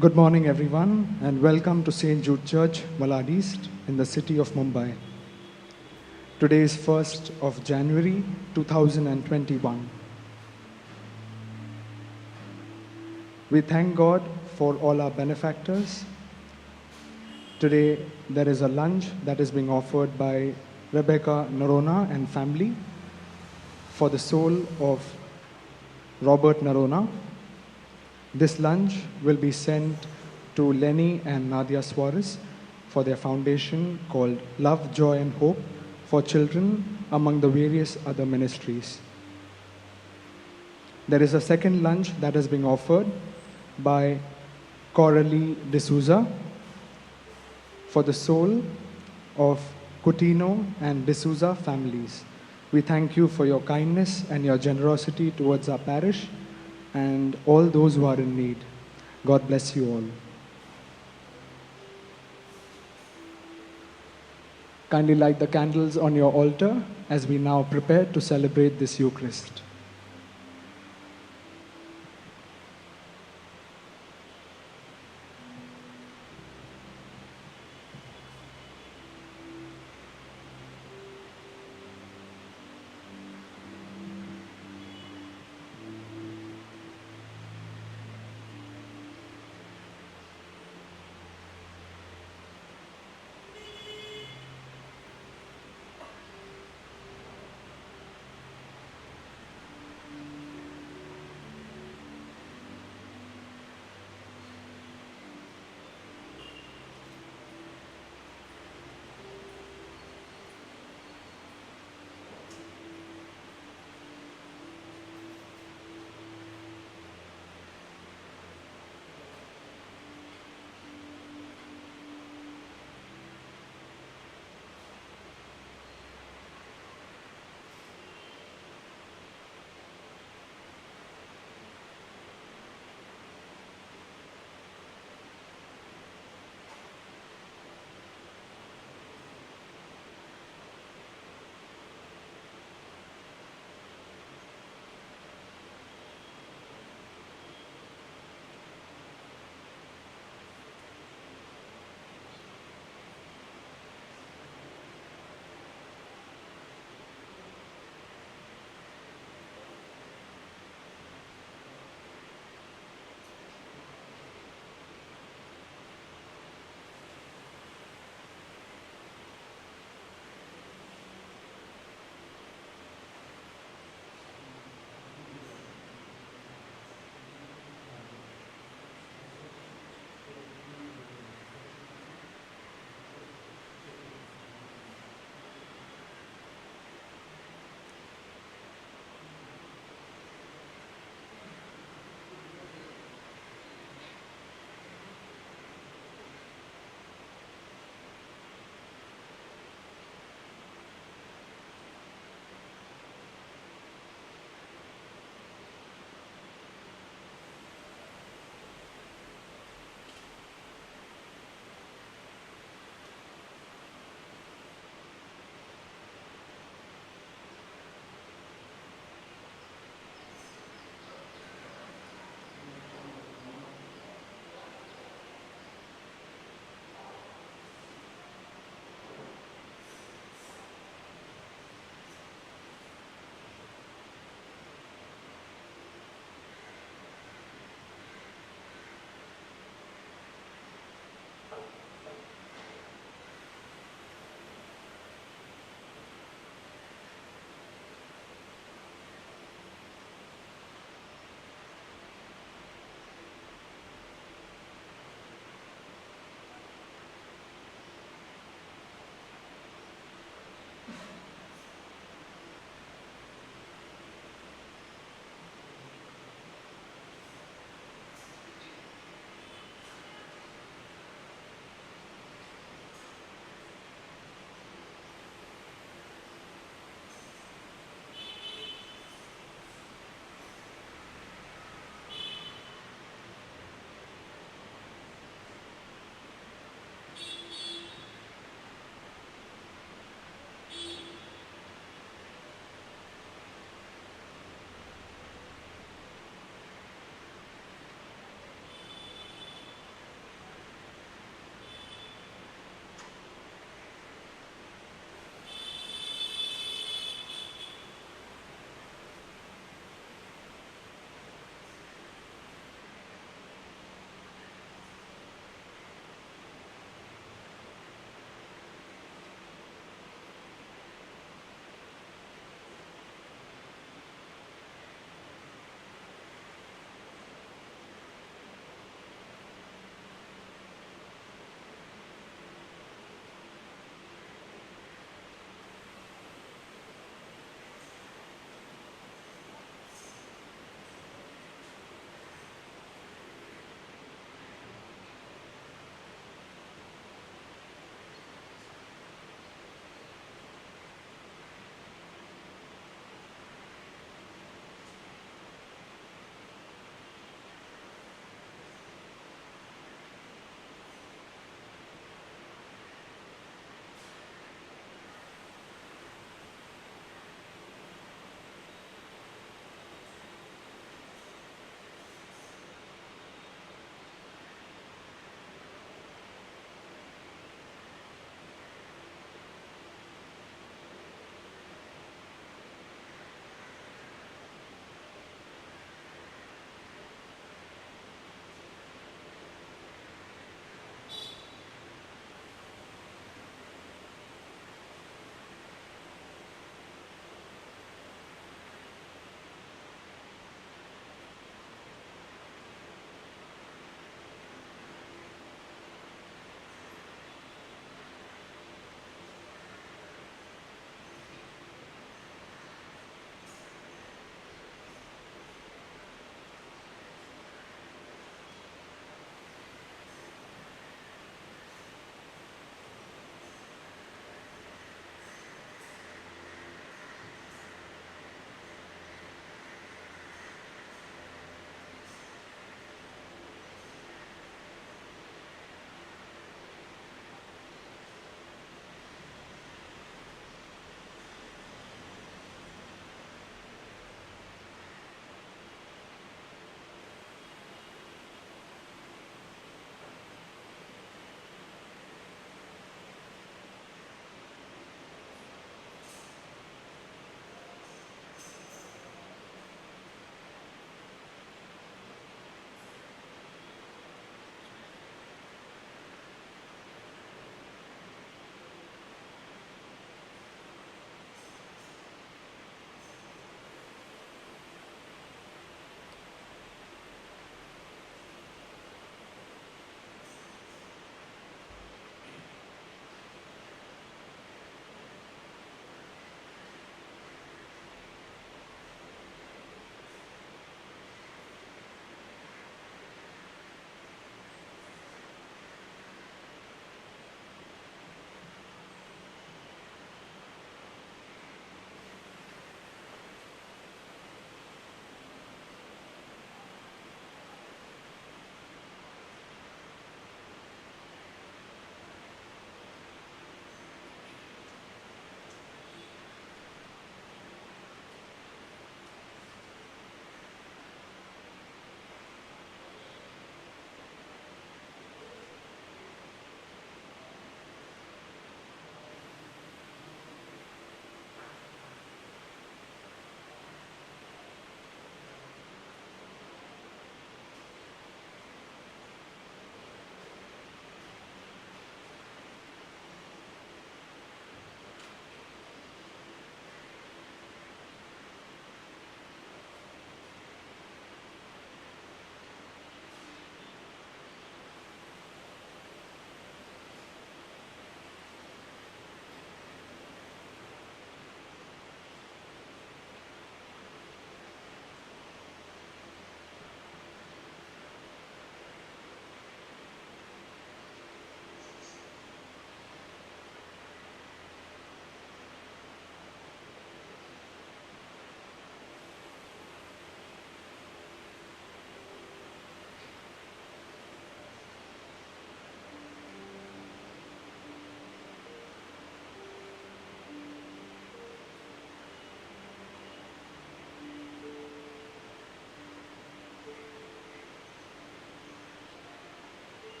Good morning, everyone, and welcome to St. Jude Church, Malad East, in the city of Mumbai. Today is 1st of January 2021. We thank God for all our benefactors. Today, there is a lunch that is being offered by Rebecca Narona and family for the soul of Robert Narona. This lunch will be sent to Lenny and Nadia Suarez for their foundation called Love, Joy and Hope for Children, among the various other ministries. There is a second lunch that is being offered by Coralie D'Souza for the soul of Coutinho and D'Souza families. We thank you for your kindness and your generosity towards our parish and all those who are in need. God bless you all. Kindly light the candles on your altar as we now prepare to celebrate this Eucharist.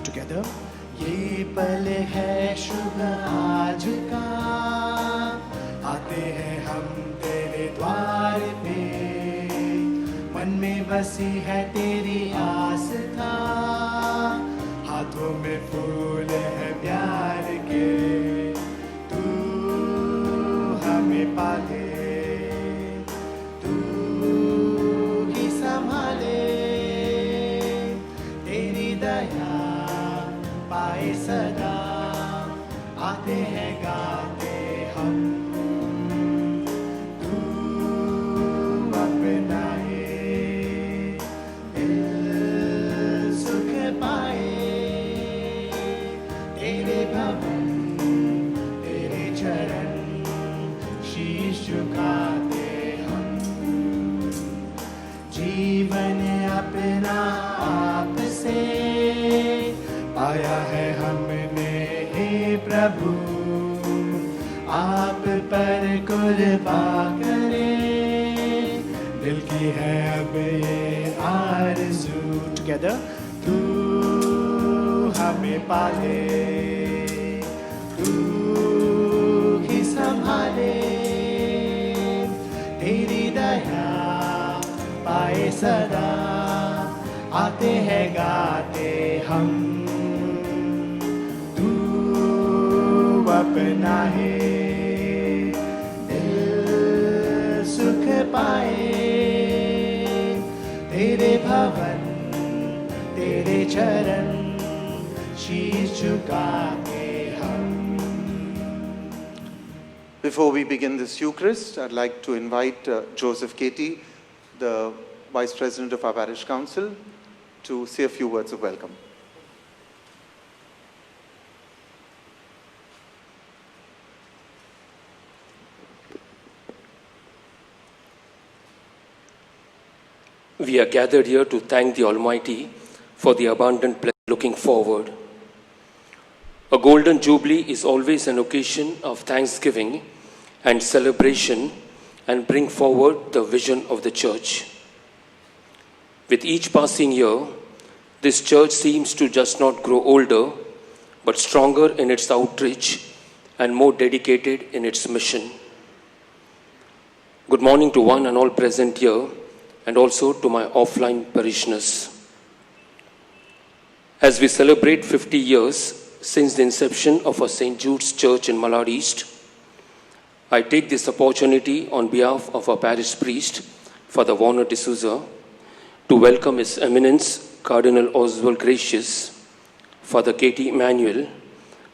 together. ये पल है शुभ आज का, आते हैं हम तेरे द्वार पे, मन में बसी है तेरी आस्था, हाथों में फूल है प्यार के, तू हमें पाले, तू ही संभाले, तेरी दया पाए सदा, आते हैं गाते हम, तू अपना है, दिल सुख पाए, तेरे भवन तेरे चरण शीश झुकाते हम, जीवन अपना आपसे पाया है हमने हे प्रभु, आप पर कुर्बा करें, दिल की है अब ये आरज़ू, together, तू हमें पाले, तू ही संभाले, तेरी दया पाए सदा, आते हैं गाते हम, अपना है, दिल सुख पाए, तेरे भवन तेरे चरण शीश झुकाते हम. Before we begin this Eucharist, I'd like to invite Joseph Katie, the Vice President of our Parish Council, to say a few words of welcome. We are gathered here to thank the Almighty for the abundant blessing looking forward. A golden jubilee is always an occasion of thanksgiving and celebration and bring forward the vision of the church. With each passing year, this church seems to just not grow older, but stronger in its outreach and more dedicated in its mission. Good morning to one and all present here, and also to my offline parishioners. As we celebrate 50 years since the inception of our St. Jude's Church in Malad East, I take this opportunity on behalf of our parish priest, Father Warner D'Souza, to welcome His Eminence Cardinal Oswald Gracious, Father Katie Emmanuel,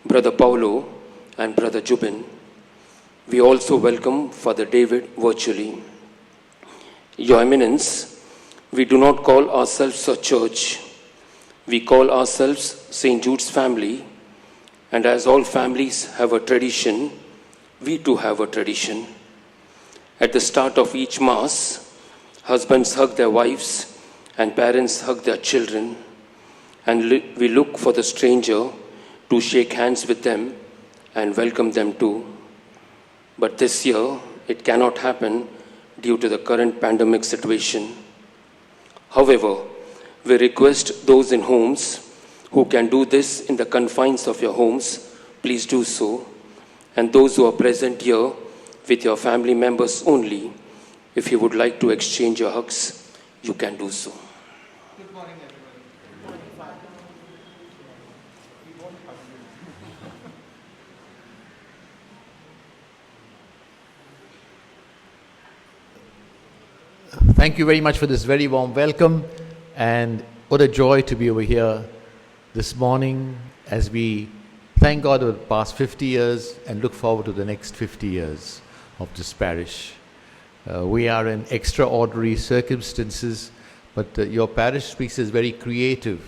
Brother Paulo, and Brother Jubin. We also welcome Father David virtually. Your Eminence, we do not call ourselves a church. We call ourselves St. Jude's family, and as all families have a tradition, we too have a tradition. At the start of each Mass, husbands hug their wives and parents hug their children, and we look for the stranger to shake hands with them and welcome them too. But this year, it cannot happen due to the current pandemic situation. However, we request those in homes who can do this in the confines of your homes, please do so. And those who are present here with your family members only, if you would like to exchange your hugs, you can do so. Good morning, everyone. Thank you very much for this very warm welcome, and what a joy to be over here this morning as we thank God for the past 50 years and look forward to the next 50 years of this parish. We are in extraordinary circumstances, but your parish priest is very creative.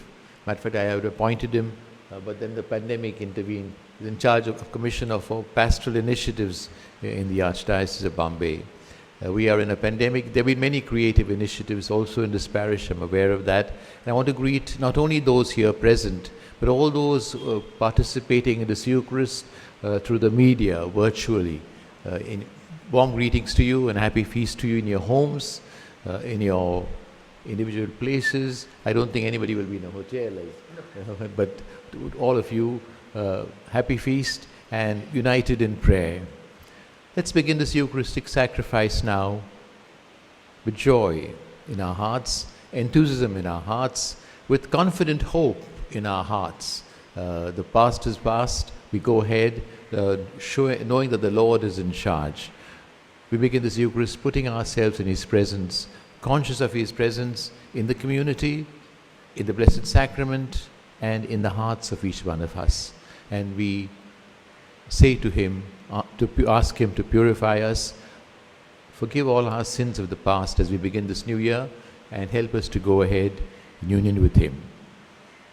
Matter of fact, I have appointed him, but then the pandemic intervened. He's in charge of Commission of Pastoral Initiatives in the Archdiocese of Bombay. We are in a pandemic. There have been many creative initiatives also in this parish. I'm aware of that. And I want to greet not only those here present, but all those participating in this Eucharist through the media, virtually. Warm greetings to you and happy feast to you in your homes, in your individual places. I don't think anybody will be in a hotel, but to all of you, happy feast and united in prayer. Let's begin this Eucharistic sacrifice now with joy in our hearts, enthusiasm in our hearts, with confident hope in our hearts. The past is past. We go ahead knowing that the Lord is in charge. We begin this Eucharist putting ourselves in His presence, conscious of His presence in the community, in the Blessed Sacrament, and in the hearts of each one of us. And we say to Him, to ask Him to purify us, forgive all our sins of the past as we begin this new year, and help us to go ahead in union with Him.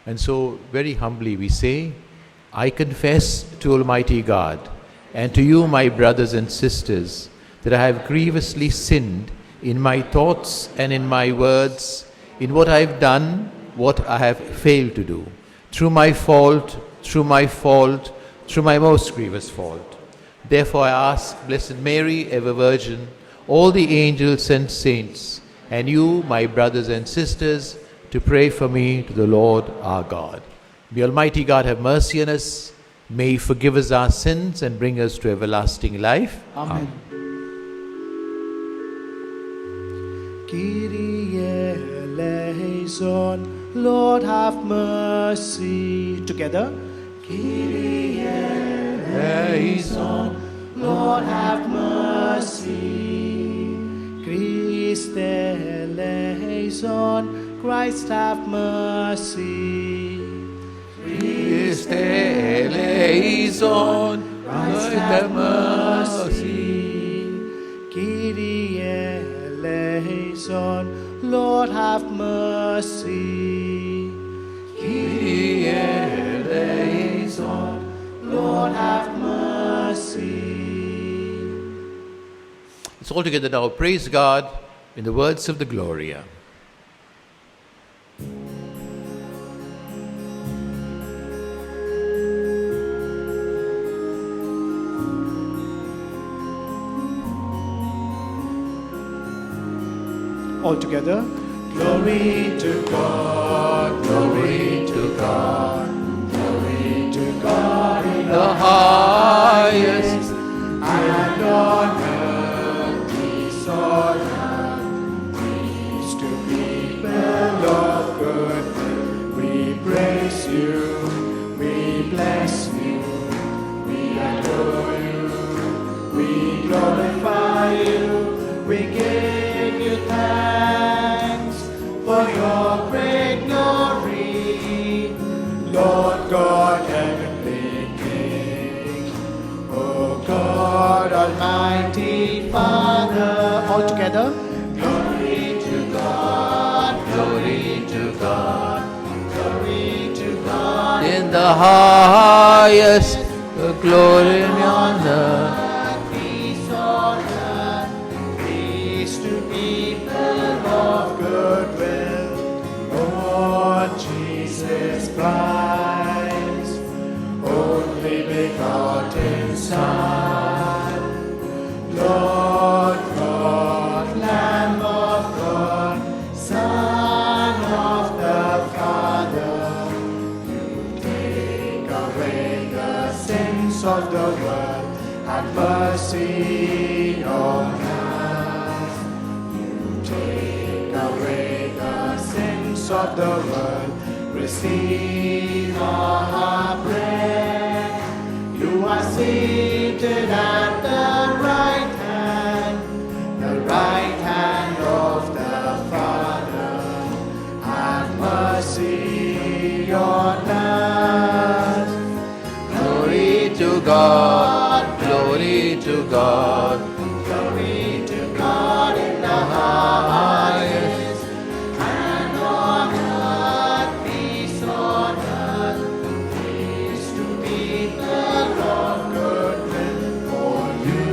And so, very humbly we say, I confess to Almighty God and to you, my brothers and sisters, that I have grievously sinned in my thoughts and in my words, in what I have done, what I have failed to do, through my fault, through my most grievous fault. Therefore I ask Blessed Mary, ever Virgin, all the angels and saints, and you, my brothers and sisters, to pray for me to the Lord our God. May Almighty God have mercy on us. May He forgive us our sins and bring us to everlasting life. Amen. Kyrie eleison, Lord have mercy. Together. Kyrie eleison, Lord have mercy. Christe eleison, Christ have mercy. Christe eleison, Christ have mercy. Kyrie eleison, Lord have mercy. Kyrie eleison, Lord have mercy. Let's all together now praise God in the words of the Gloria. All together. Glory to God, glory to God, glory to God in The highest, and on earth peace on earth, peace to people of good will. We praise you, we bless you, we adore you, we glorify you, we give you thanks for your great glory, Lord God, heavenly King. O God, Almighty Father, all together. Glory to God, glory to God, glory to God. in the highest, the glory and honor. Peace on earth, peace to people of good will. Lord Jesus Christ, only begotten Son, Lord God, Lamb of God, Son of the Father, you take away the sins of the world. Have mercy on us. You take away the sins of the world. Receive our prayer. You are seated at the right hand of the Father. Have mercy on us. Glory to God, glory to God, Glory to God in the highest, and on earth peace on earth, peace to people of good will. For you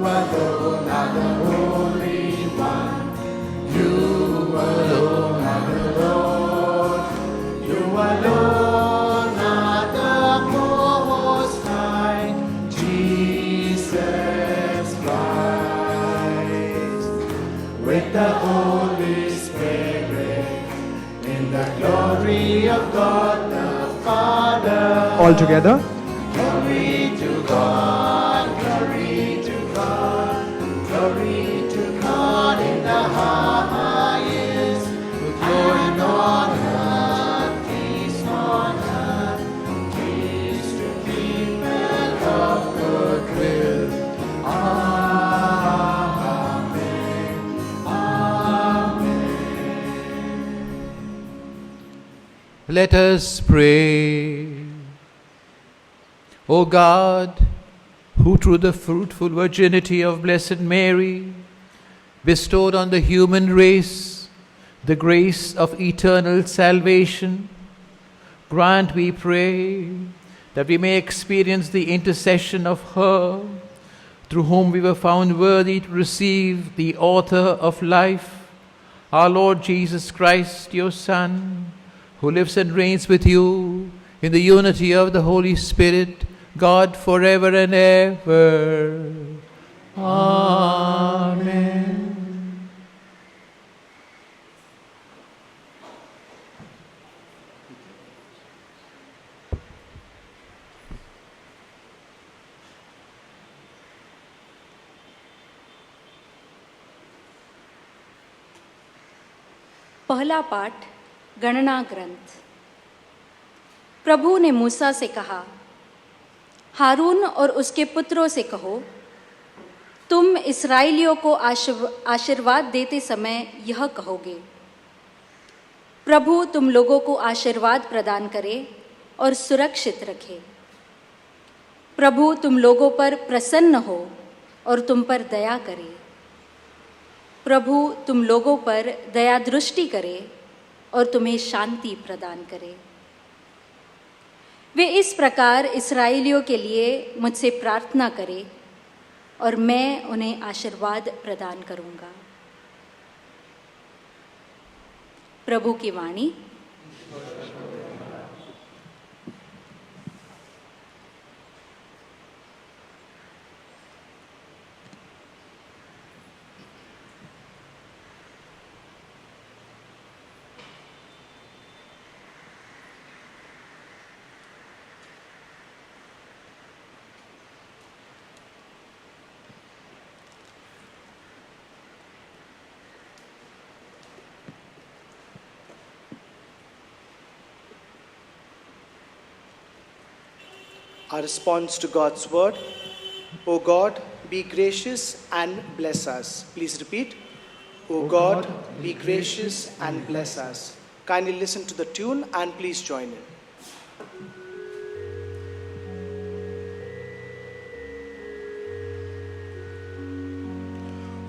alone are the Holy One, you alone are the Lord, you alone are the Most High, Jesus Christ, with the Holy Spirit. of God the Father. All together. Glory to God, glory to God, glory to God in the highest. Glory and honor, peace on earth, peace to people of good will. Let us pray. O God, who through the fruitful virginity of Blessed Mary bestowed on the human race the grace of eternal salvation, grant, we pray, that we may experience the intercession of her, through whom we were found worthy to receive the author of life, our Lord Jesus Christ, your Son, who lives and reigns with you in the unity of the Holy Spirit, God forever and ever. Amen. पहला पाठ गणना ग्रंथ। प्रभु ने मूसा से कहा, हारून और उसके पुत्रों से कहो, तुम इस्राएलियों को आशीर्वाद देते समय यह कहोगे, प्रभु तुम लोगों को आशीर्वाद प्रदान करे और सुरक्षित रखे। प्रभु तुम लोगों पर प्रसन्न हो और तुम पर दया करे। प्रभु तुम लोगों पर दया दृष्टि करे और तुम्हें शांति प्रदान करे। वे इस प्रकार इस्राएलियों के लिए मुझसे प्रार्थना करें और मैं उन्हें आशीर्वाद प्रदान करूंगा। प्रभु की वाणी। Our response to God's word. O God, be gracious and bless us. Please repeat. O God, be gracious and bless us. Kindly listen to the tune and please join in.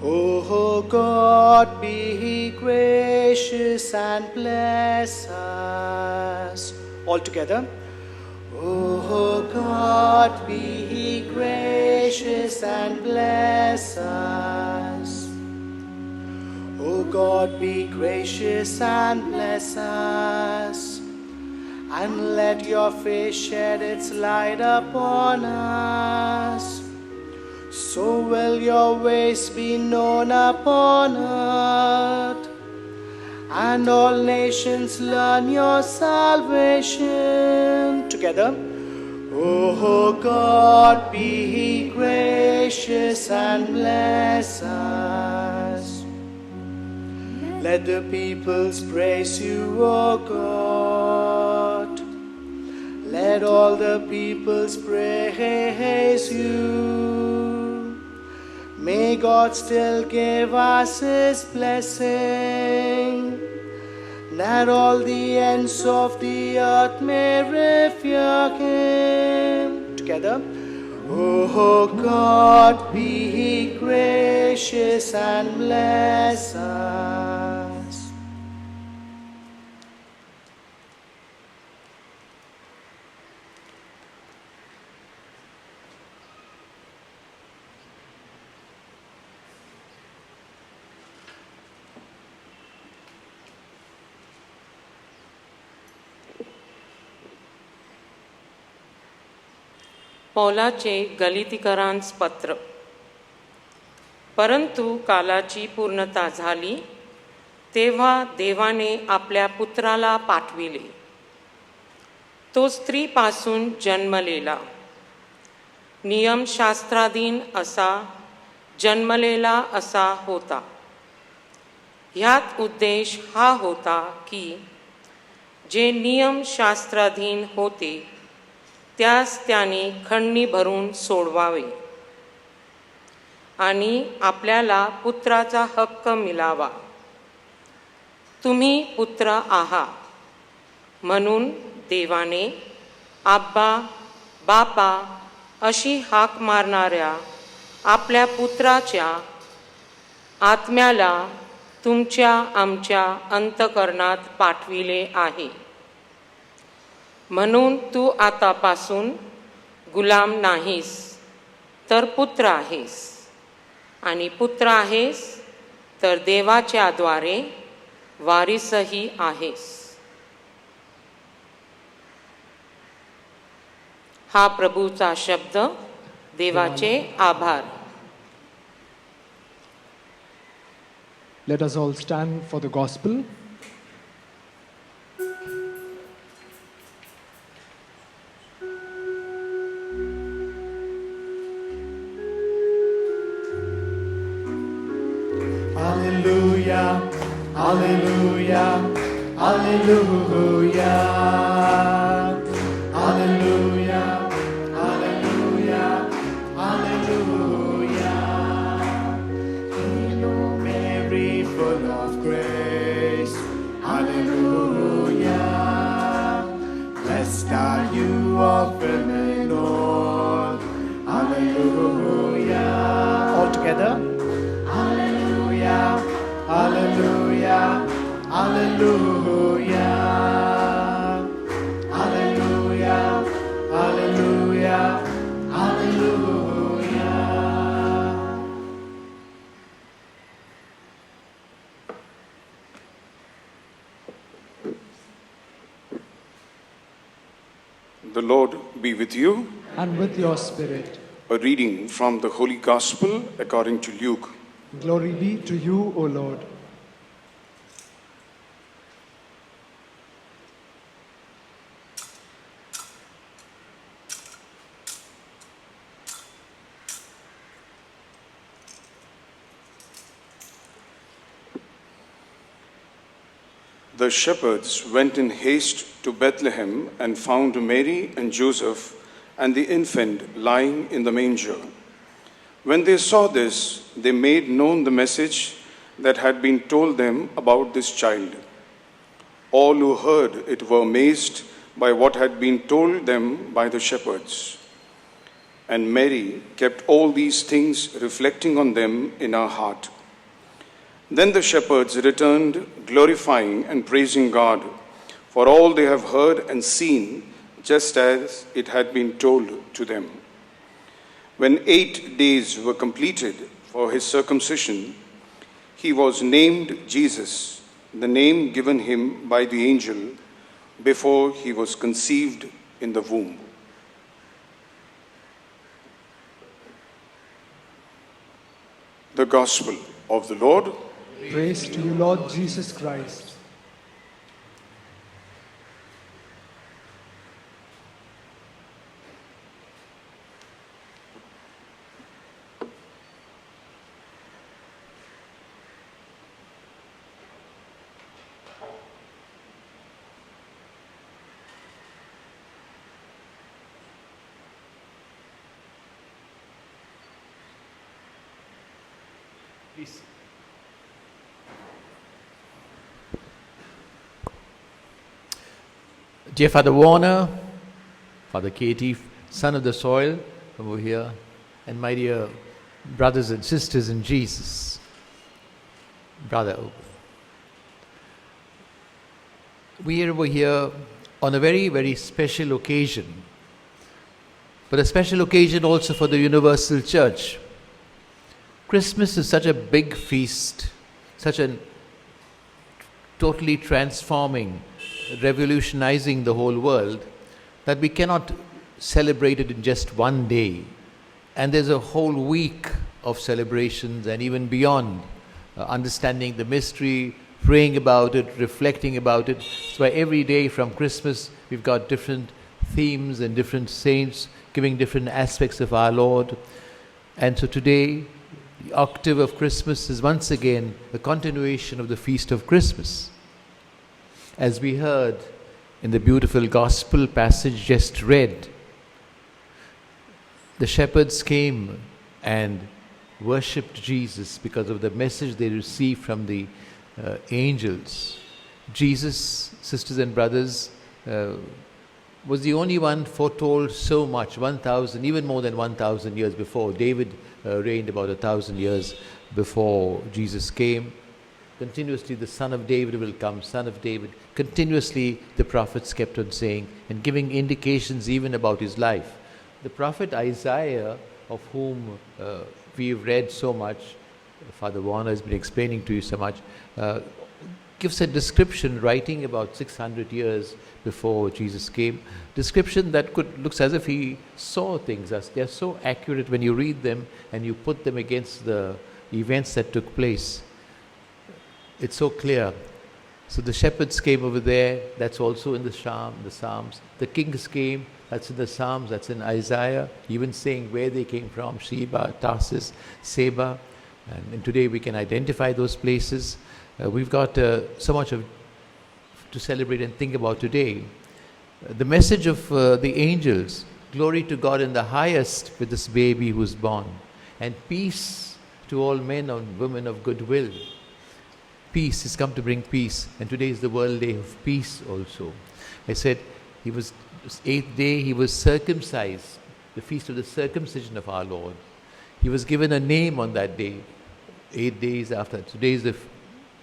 O God, be gracious and bless us. All together. O God, be gracious and bless us. O God, be gracious and bless us. And let your face shed its light upon us. So will your ways be known upon earth, and all nations learn your salvation. Together. O God, be gracious and bless us. Let the peoples praise you, O God. Let all the peoples praise you. May God still give us His blessing, that all the ends of the earth may revere Him. Together. O God, be gracious and bless us. पौलाचे गलितिकरांस पत्र. परंतु कालाची पूर्णता झाली तेव्हा देवाने आपल्या पुत्राला पाठविले. तो स्त्रीपासून जन्मलेला, नियमशास्त्राधीन असा जन्मलेला असा होता. ह्यात उद्देश हा होता की जे नियमशास्त्राधीन होते त्यास त्याने खंडणी भरून सोडवावे आणि आपल्याला पुत्राचा हक्क मिळावा. तुम्ही पुत्र आहात म्हणून देवाने आब्बा बापा अशी हाक मारणाऱ्या आपल्या पुत्राच्या आत्म्याला तुमच्या आमच्या अंतःकरणात पाठविले आहे. म्हणून तू आतापासून गुलाम नाहीस तर पुत्र आहेस, आणि पुत्र आहेस तर देवाच्या द्वारे वारिसही आहेस. हा प्रभूचा शब्द. देवाचे आभार. Let us all stand for the gospel. Hallelujah, hallelujah, hallelujah, hallelujah, hallelujah, hallelujah. Hail Mary, full of grace, hallelujah. Blessed are you of women all, hallelujah. All together. Hallelujah, hallelujah, hallelujah, hallelujah, hallelujah, hallelujah. The Lord be with you. And with your spirit. A reading from the Holy Gospel according to Luke. Glory be to you, O Lord. The shepherds went in haste to Bethlehem and found Mary and Joseph and the infant lying in the manger. When they saw this, they made known the message that had been told them about this child. All who heard it were amazed by what had been told them by the shepherds. And Mary kept all these things, reflecting on them in her heart. Then the shepherds returned, glorifying and praising God for all they have heard and seen, just as it had been told to them. When 8 days were completed for his circumcision, he was named Jesus, the name given him by the angel before he was conceived in the womb. The Gospel of the Lord. Praise to you, Lord Jesus Christ. Please. Dear Father Warner, Father Katie, son of the soil from over here, and my dear brothers and sisters in Jesus, Brother Owen. We are over here on a very, very special occasion, but a special occasion also for the Universal Church. Christmas is such a big feast, such a totally transforming, revolutionizing the whole world, that we cannot celebrate it in just one day. And there's a whole week of celebrations and even beyond, understanding the mystery, praying about it, reflecting about it. So every day from Christmas, we've got different themes and different saints giving different aspects of our Lord. And so today, the octave of Christmas is once again a continuation of the feast of Christmas. As we heard in the beautiful gospel passage just read, the shepherds came and worshipped Jesus because of the message they received from the angels. Jesus, sisters and brothers, was the only one foretold so much, 1,000, even more than 1,000 years before. David reigned about 1,000 years before Jesus came. Continuously, the Son of David will come, Son of David. Continuously, the prophets kept on saying and giving indications even about his life. The prophet Isaiah, of whom we've read so much, Father Warner has been explaining to you so much, gives a description writing about 600 years before Jesus came. Description that looks as if he saw things. They're so accurate when you read them and you put them against the events that took place. It's so clear. So the shepherds came over there, that's also in the Psalms. The kings came, that's in the Psalms, that's in Isaiah, even saying where they came from, Sheba, Tarsus, Seba. And today we can identify those places. We've got so much to celebrate and think about today. The message of the angels, glory to God in the highest with this baby who's born, and peace to all men and women of goodwill. Peace has come to bring peace, and today is the World Day of Peace also. I said, he was 8th day, he was circumcised, the feast of the circumcision of our Lord. He was given a name on that day, 8 days after. Today is the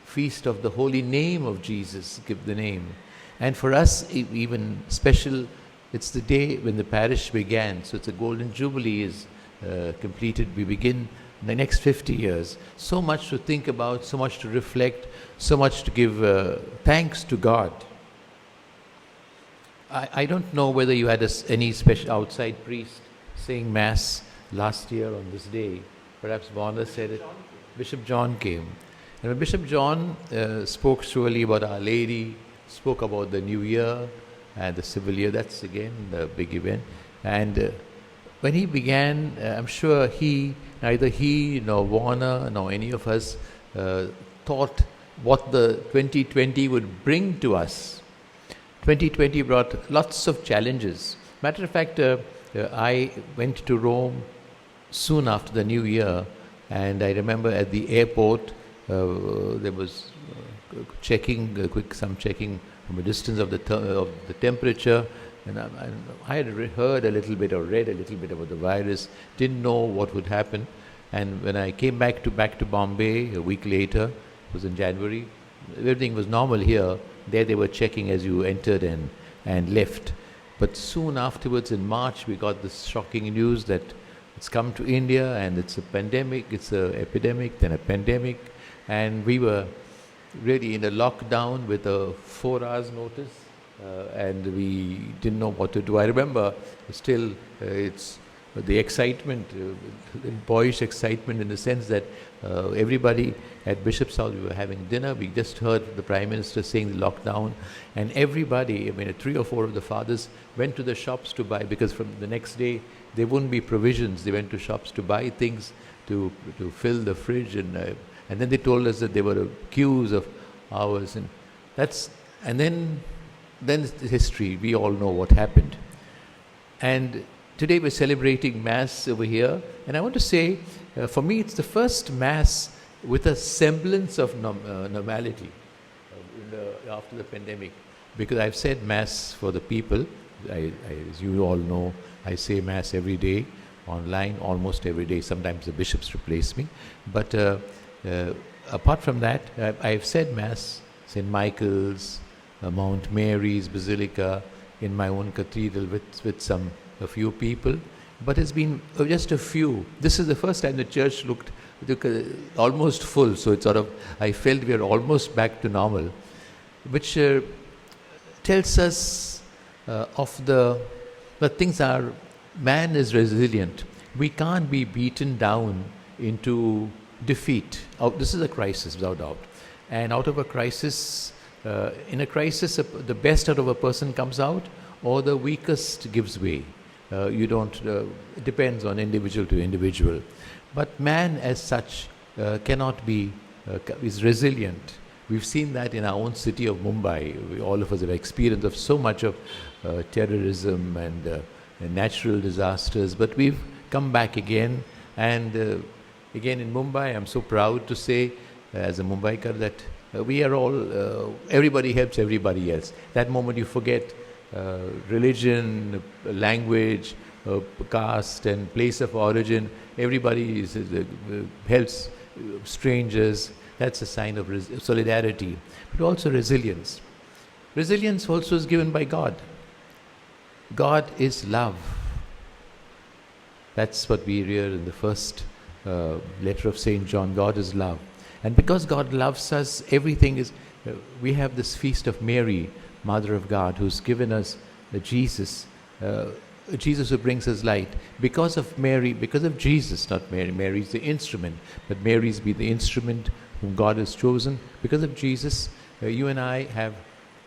feast of the holy name of Jesus, give the name. And for us, even special, it's the day when the parish began. So it's a golden jubilee is completed. We begin the next 50 years. So much to think about, so much to reflect, so much to give thanks to God. I don't know whether you had any special outside priest saying Mass last year on this day. Perhaps Warner said it. Bishop John came. And when Bishop John spoke surely about Our Lady, spoke about the New Year and the civil year, that's again the big event. And when he began, I'm sure neither he nor Warner nor any of us thought what the 2020 would bring to us. 2020 brought lots of challenges. Matter of fact, I went to Rome soon after the New Year, and I remember at the airport there was checking from a distance of the temperature, and I had heard a little bit or read a little bit about the virus, didn't know what would happen. And when I came back to Bombay a week later, it was in January, everything was normal here. There they were checking as you entered and left. But soon afterwards in March, we got this shocking news that it's come to India and it's a pandemic, it's an epidemic, then a pandemic. And we were really in a lockdown with a 4 hours notice, and we didn't know what to do. I remember still it's the excitement, boyish excitement in the sense that everybody at Bishop's House, we were having dinner. We just heard the Prime Minister saying the lockdown, and everybody, 3 or 4 of the fathers went to the shops to buy, because from the next day there wouldn't be provisions. They went to shops to buy things to fill the fridge, and then they told us that there were queues of hours, and then it's history. We all know what happened. And today we're celebrating Mass over here, and I want to say, for me, it's the first Mass with a semblance of normality after the pandemic, because I've said Mass for the people. As you all know, I say Mass every day, online, almost every day. Sometimes the bishops replace me. But apart from that, I've said Mass, St. Michael's, Mount Mary's Basilica, in my own cathedral with a few people. But it's been just a few. This is the first time the church looked almost full. So it's I felt we are almost back to normal, which tells us of the things are, man is resilient. We can't be beaten down into defeat. This is a crisis, without doubt. And out of a crisis, in a crisis, the best out of a person comes out, or the weakest gives way. It depends on individual to individual. But man as such is resilient. We've seen that in our own city of Mumbai. All of us have experienced of so much of terrorism and natural disasters, but we've come back again. And again in Mumbai, I'm so proud to say, as a Mumbaikar, that we are all, everybody helps everybody else. That moment you forget religion, language, caste and place of origin. Everybody helps strangers. That's a sign of solidarity, but also resilience. Resilience also is given by God. God is love. That's what we hear in the first letter of St. John. God is love. And because God loves us, everything is... we have this feast of Mary, Mother of God, who's given us Jesus, Jesus who brings us light. Because of Mary, because of Jesus, not Mary. Mary's the instrument, but Mary's be the instrument whom God has chosen. Because of Jesus, you and I have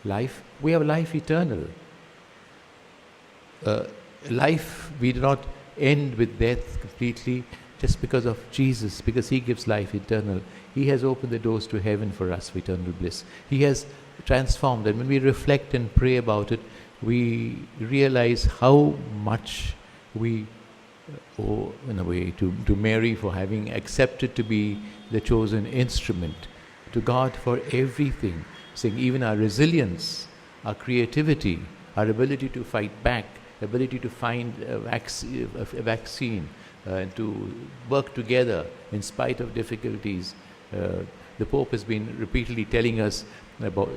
life. We have life eternal. Life, we do not end with death completely just because of Jesus, because He gives life eternal. He has opened the doors to heaven for us for eternal bliss. He has transformed, and when we reflect and pray about it, we realize how much we owe, in a way, to Mary for having accepted to be the chosen instrument, to God for everything, saying even our resilience, our creativity, our ability to fight back, ability to find a vaccine, and to work together in spite of difficulties. The Pope has been repeatedly telling us about,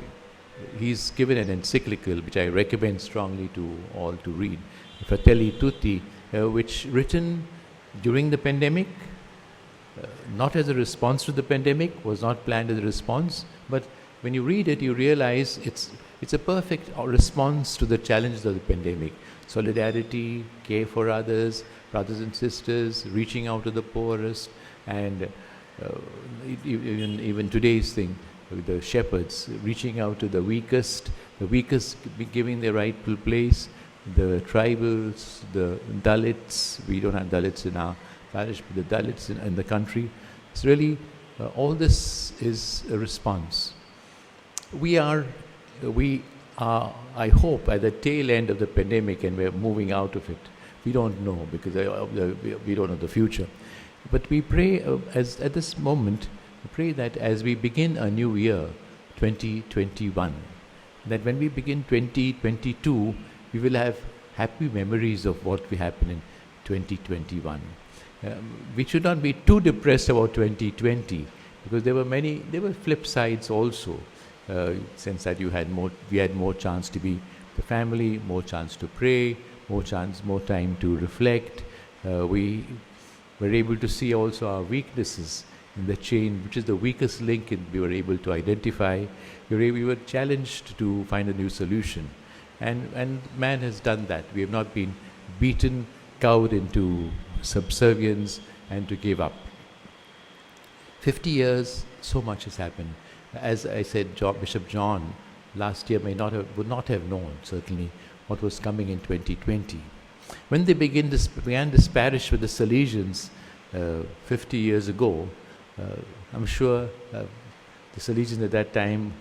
he's given an encyclical which I recommend strongly to all to read, Fratelli Tutti, which written during the pandemic, not as a response to the pandemic, was not planned as a response, but when you read it, you realize it's a perfect response to the challenges of the pandemic. Solidarity, care for others, brothers and sisters, reaching out to the poorest, and even today's thing, the shepherds reaching out to the weakest giving their rightful place, the tribals, the Dalits. We don't have Dalits in our parish, but the Dalits in the country. It's really, all this is a response. We are, I hope, at the tail end of the pandemic, and we're moving out of it. We don't know, because we don't know the future. But we pray, at this moment, we pray that as we begin a new year, 2021, that when we begin 2022, we will have happy memories of what happened in 2021. We should not be too depressed about 2020, because there were flip sides also. Since that we had more chance to be the family, more chance to pray, more time to reflect. We were able to see also our weaknesses in the chain, which is the weakest link, and we were able to identify. We were challenged to find a new solution. And man has done that. We have not been beaten, cowed into subservience and to give up. 50 years, so much has happened. As I said, Bishop John last year would not have known, certainly, what was coming in 2020. When they began this parish with the Salesians 50 years ago, I'm sure the Salesians at that time,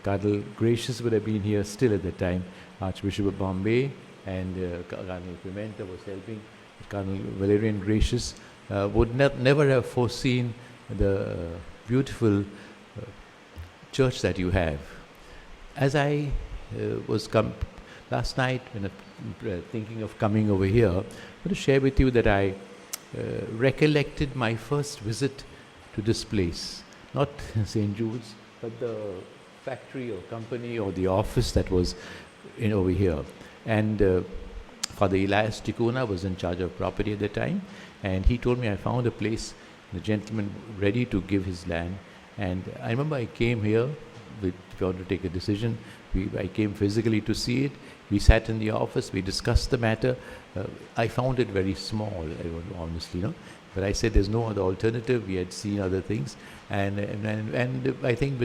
Cardinal Gracious would have been here still at that time, Archbishop of Bombay, and Cardinal Pimenta was helping, Cardinal Valerian Gracious, would never have foreseen the beautiful church that you have. As I was last night, when thinking of coming over here, I want to share with you that I recollected my first visit to this place, not St. Jude's, but the factory or company or the office that was over here. And Father Elias Ticuna was in charge of property at the time, and he told me I found a place, the gentleman ready to give his land. And I remember I came here if you want to take a decision. I came physically to see it. We sat in the office, we discussed the matter. I found it very small, honestly, but I said there's no other alternative. We had seen other things, and I think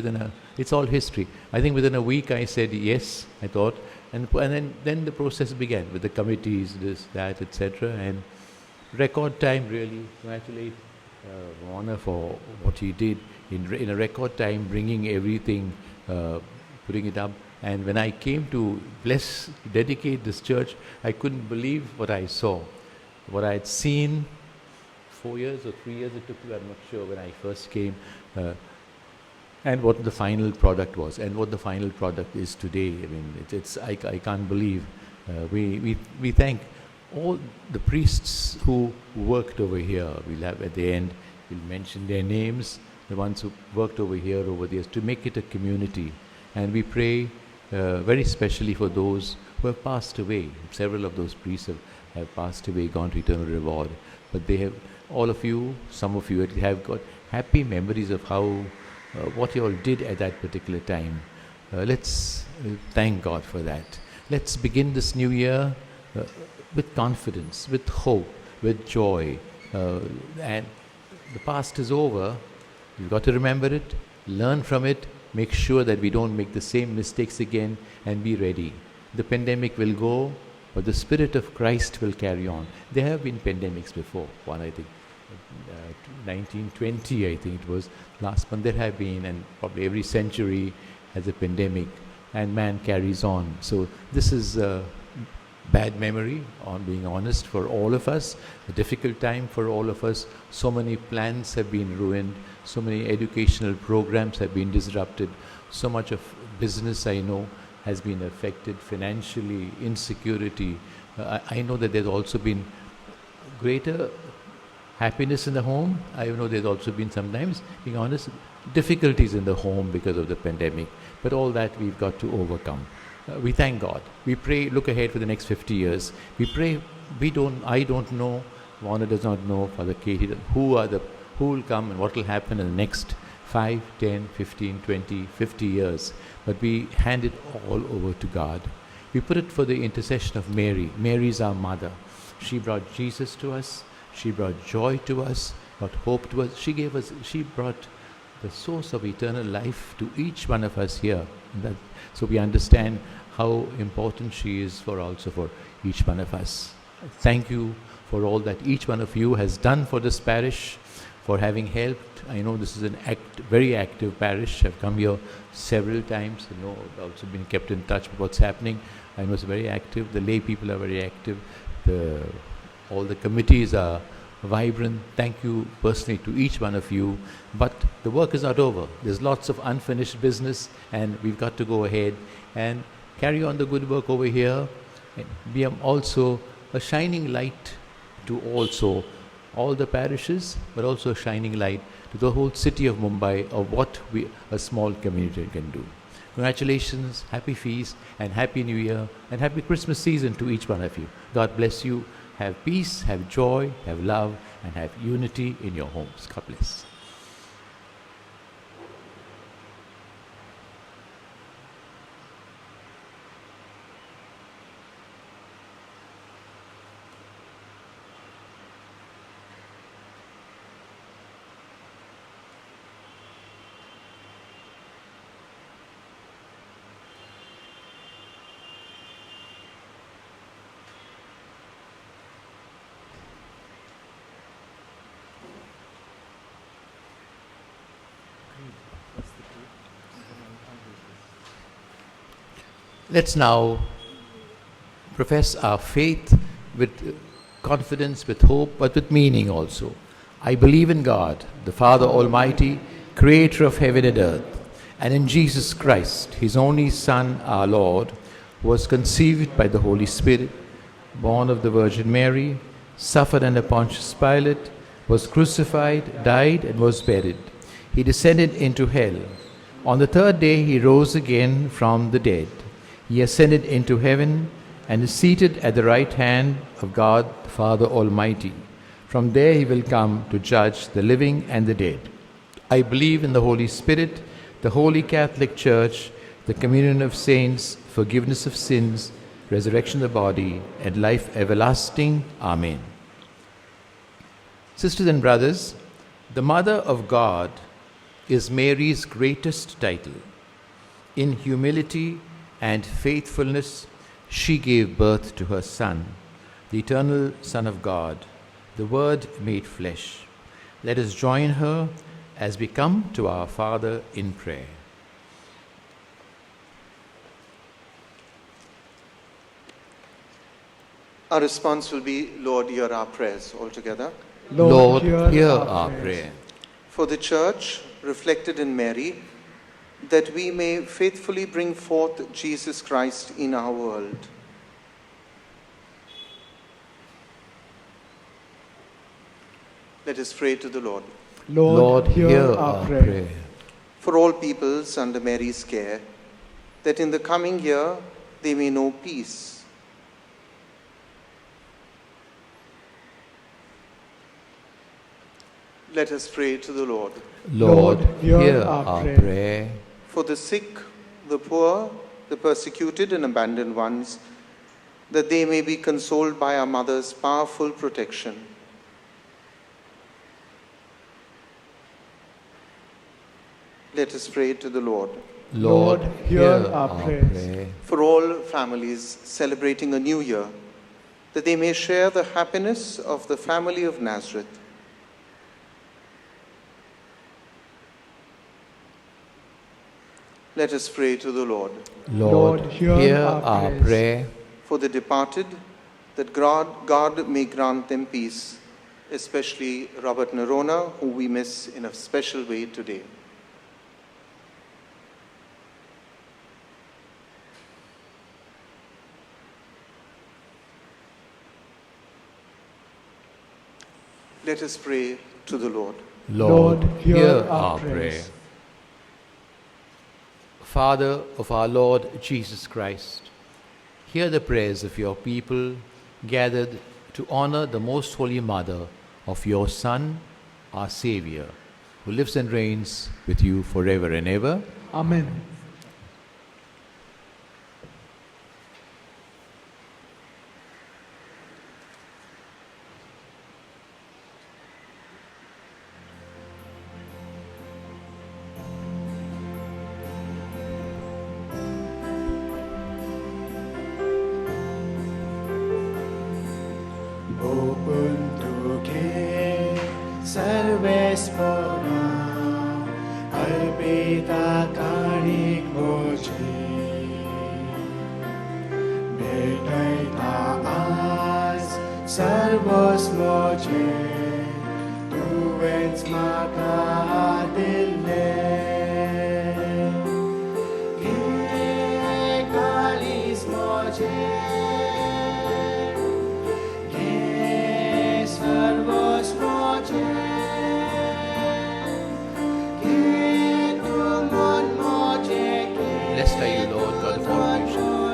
it's all history. I think within a week I said yes. I thought And then the process began with the committees, this, that, etc. And record time, really congratulate Warner for what he did in a record time, bringing everything, putting it up. And when I came to dedicate this church, I couldn't believe what I saw. What I had seen 4 years or 3 years it took me, I'm not sure, when I first came, and what the final product was, and what the final product is today. I mean, I can't believe. We thank all the priests who worked over here. We'll have at the end, we'll mention their names, the ones who worked over here over the years, to make it a community. And we pray very specially for those who have passed away. Several of those priests have passed away, gone to eternal reward. But they have, all of you, some of you have got happy memories of how, what you all did at that particular time. Let's thank God for that. Let's begin this new year with confidence, with hope, with joy. And the past is over. You've got to remember it, learn from it, make sure that we don't make the same mistakes again, and be ready. The pandemic will go, but the Spirit of Christ will carry on. There have been pandemics before. One, I think, 1920, I think it was, last month there have been, and probably every century has a pandemic, and man carries on. So this is a bad memory, on being honest, for all of us, a difficult time for all of us. So many plans have been ruined, so many educational programs have been disrupted, so much of business, I know, has been affected financially, insecurity. I know that there's also been greater happiness in the home. I know there's also been sometimes, being honest, difficulties in the home because of the pandemic. But all that we've got to overcome. We thank God. We pray, look ahead for the next 50 years. We pray, I don't know, Warner does not know, Father Katie, who will come and what will happen in the next 5, 10, 15, 20, 50 years. But we hand it all over to God. We put it for the intercession of Mary. Mary is our mother. She brought Jesus to us. She brought joy to us, brought hope to us. She brought the source of eternal life to each one of us here. So we understand how important she is for each one of us. Thank you for all that each one of you has done for this parish, for having helped. I know this is very active parish. I've come here several times. I know I've also been kept in touch with what's happening. I know it's very active. The lay people are very active. All the committees are vibrant. Thank you personally to each one of you. But the work is not over. There's lots of unfinished business, and we've got to go ahead and carry on the good work over here. And be also a shining light to also all the parishes, but also a shining light to the whole city of Mumbai of what a small community can do. Congratulations, happy feast, and happy New Year, and happy Christmas season to each one of you. God bless you. Have peace, have joy, have love, and have unity in your homes. God bless. Let's now profess our faith with confidence, with hope, but with meaning also. I believe in God, the Father Almighty, creator of heaven and earth, and in Jesus Christ, his only Son, our Lord, who was conceived by the Holy Spirit, born of the Virgin Mary, suffered under Pontius Pilate, was crucified, died, and was buried. He descended into hell. On the third day he rose again from the dead. He ascended into heaven and is seated at the right hand of God, the Father Almighty. From there he will come to judge the living and the dead. I believe in the Holy Spirit, the Holy Catholic Church, the communion of saints, forgiveness of sins, resurrection of the body, and life everlasting. Amen. Sisters and brothers, the Mother of God is Mary's greatest title. In humility and faithfulness, she gave birth to her Son, the eternal Son of God, the Word made flesh. Let us join her as we come to our Father in prayer. Our response will be, Lord, hear our prayers altogether. Lord, hear our prayer. For the Church, reflected in Mary, that we may faithfully bring forth Jesus Christ in our world. Let us pray to the Lord. Lord, hear our prayer. For all peoples under Mary's care, that in the coming year they may know peace. Let us pray to the Lord. Lord, hear our prayer. For the sick, the poor, the persecuted and abandoned ones, that they may be consoled by our Mother's powerful protection. Let us pray to the Lord. Lord, hear our prayer. For all families celebrating a new year, that they may share the happiness of the family of Nazareth. Let us pray to the Lord. Lord, hear our prayer. For the departed, that God may grant them peace, especially Robert Nerona, who we miss in a special way today. Let us pray to the Lord. Lord, hear our prayer. Father of our Lord Jesus Christ, hear the prayers of your people gathered to honor the most holy mother of your Son, our Savior, who lives and reigns with you forever and ever. Amen. Blessed are you, Lord, God of all creation.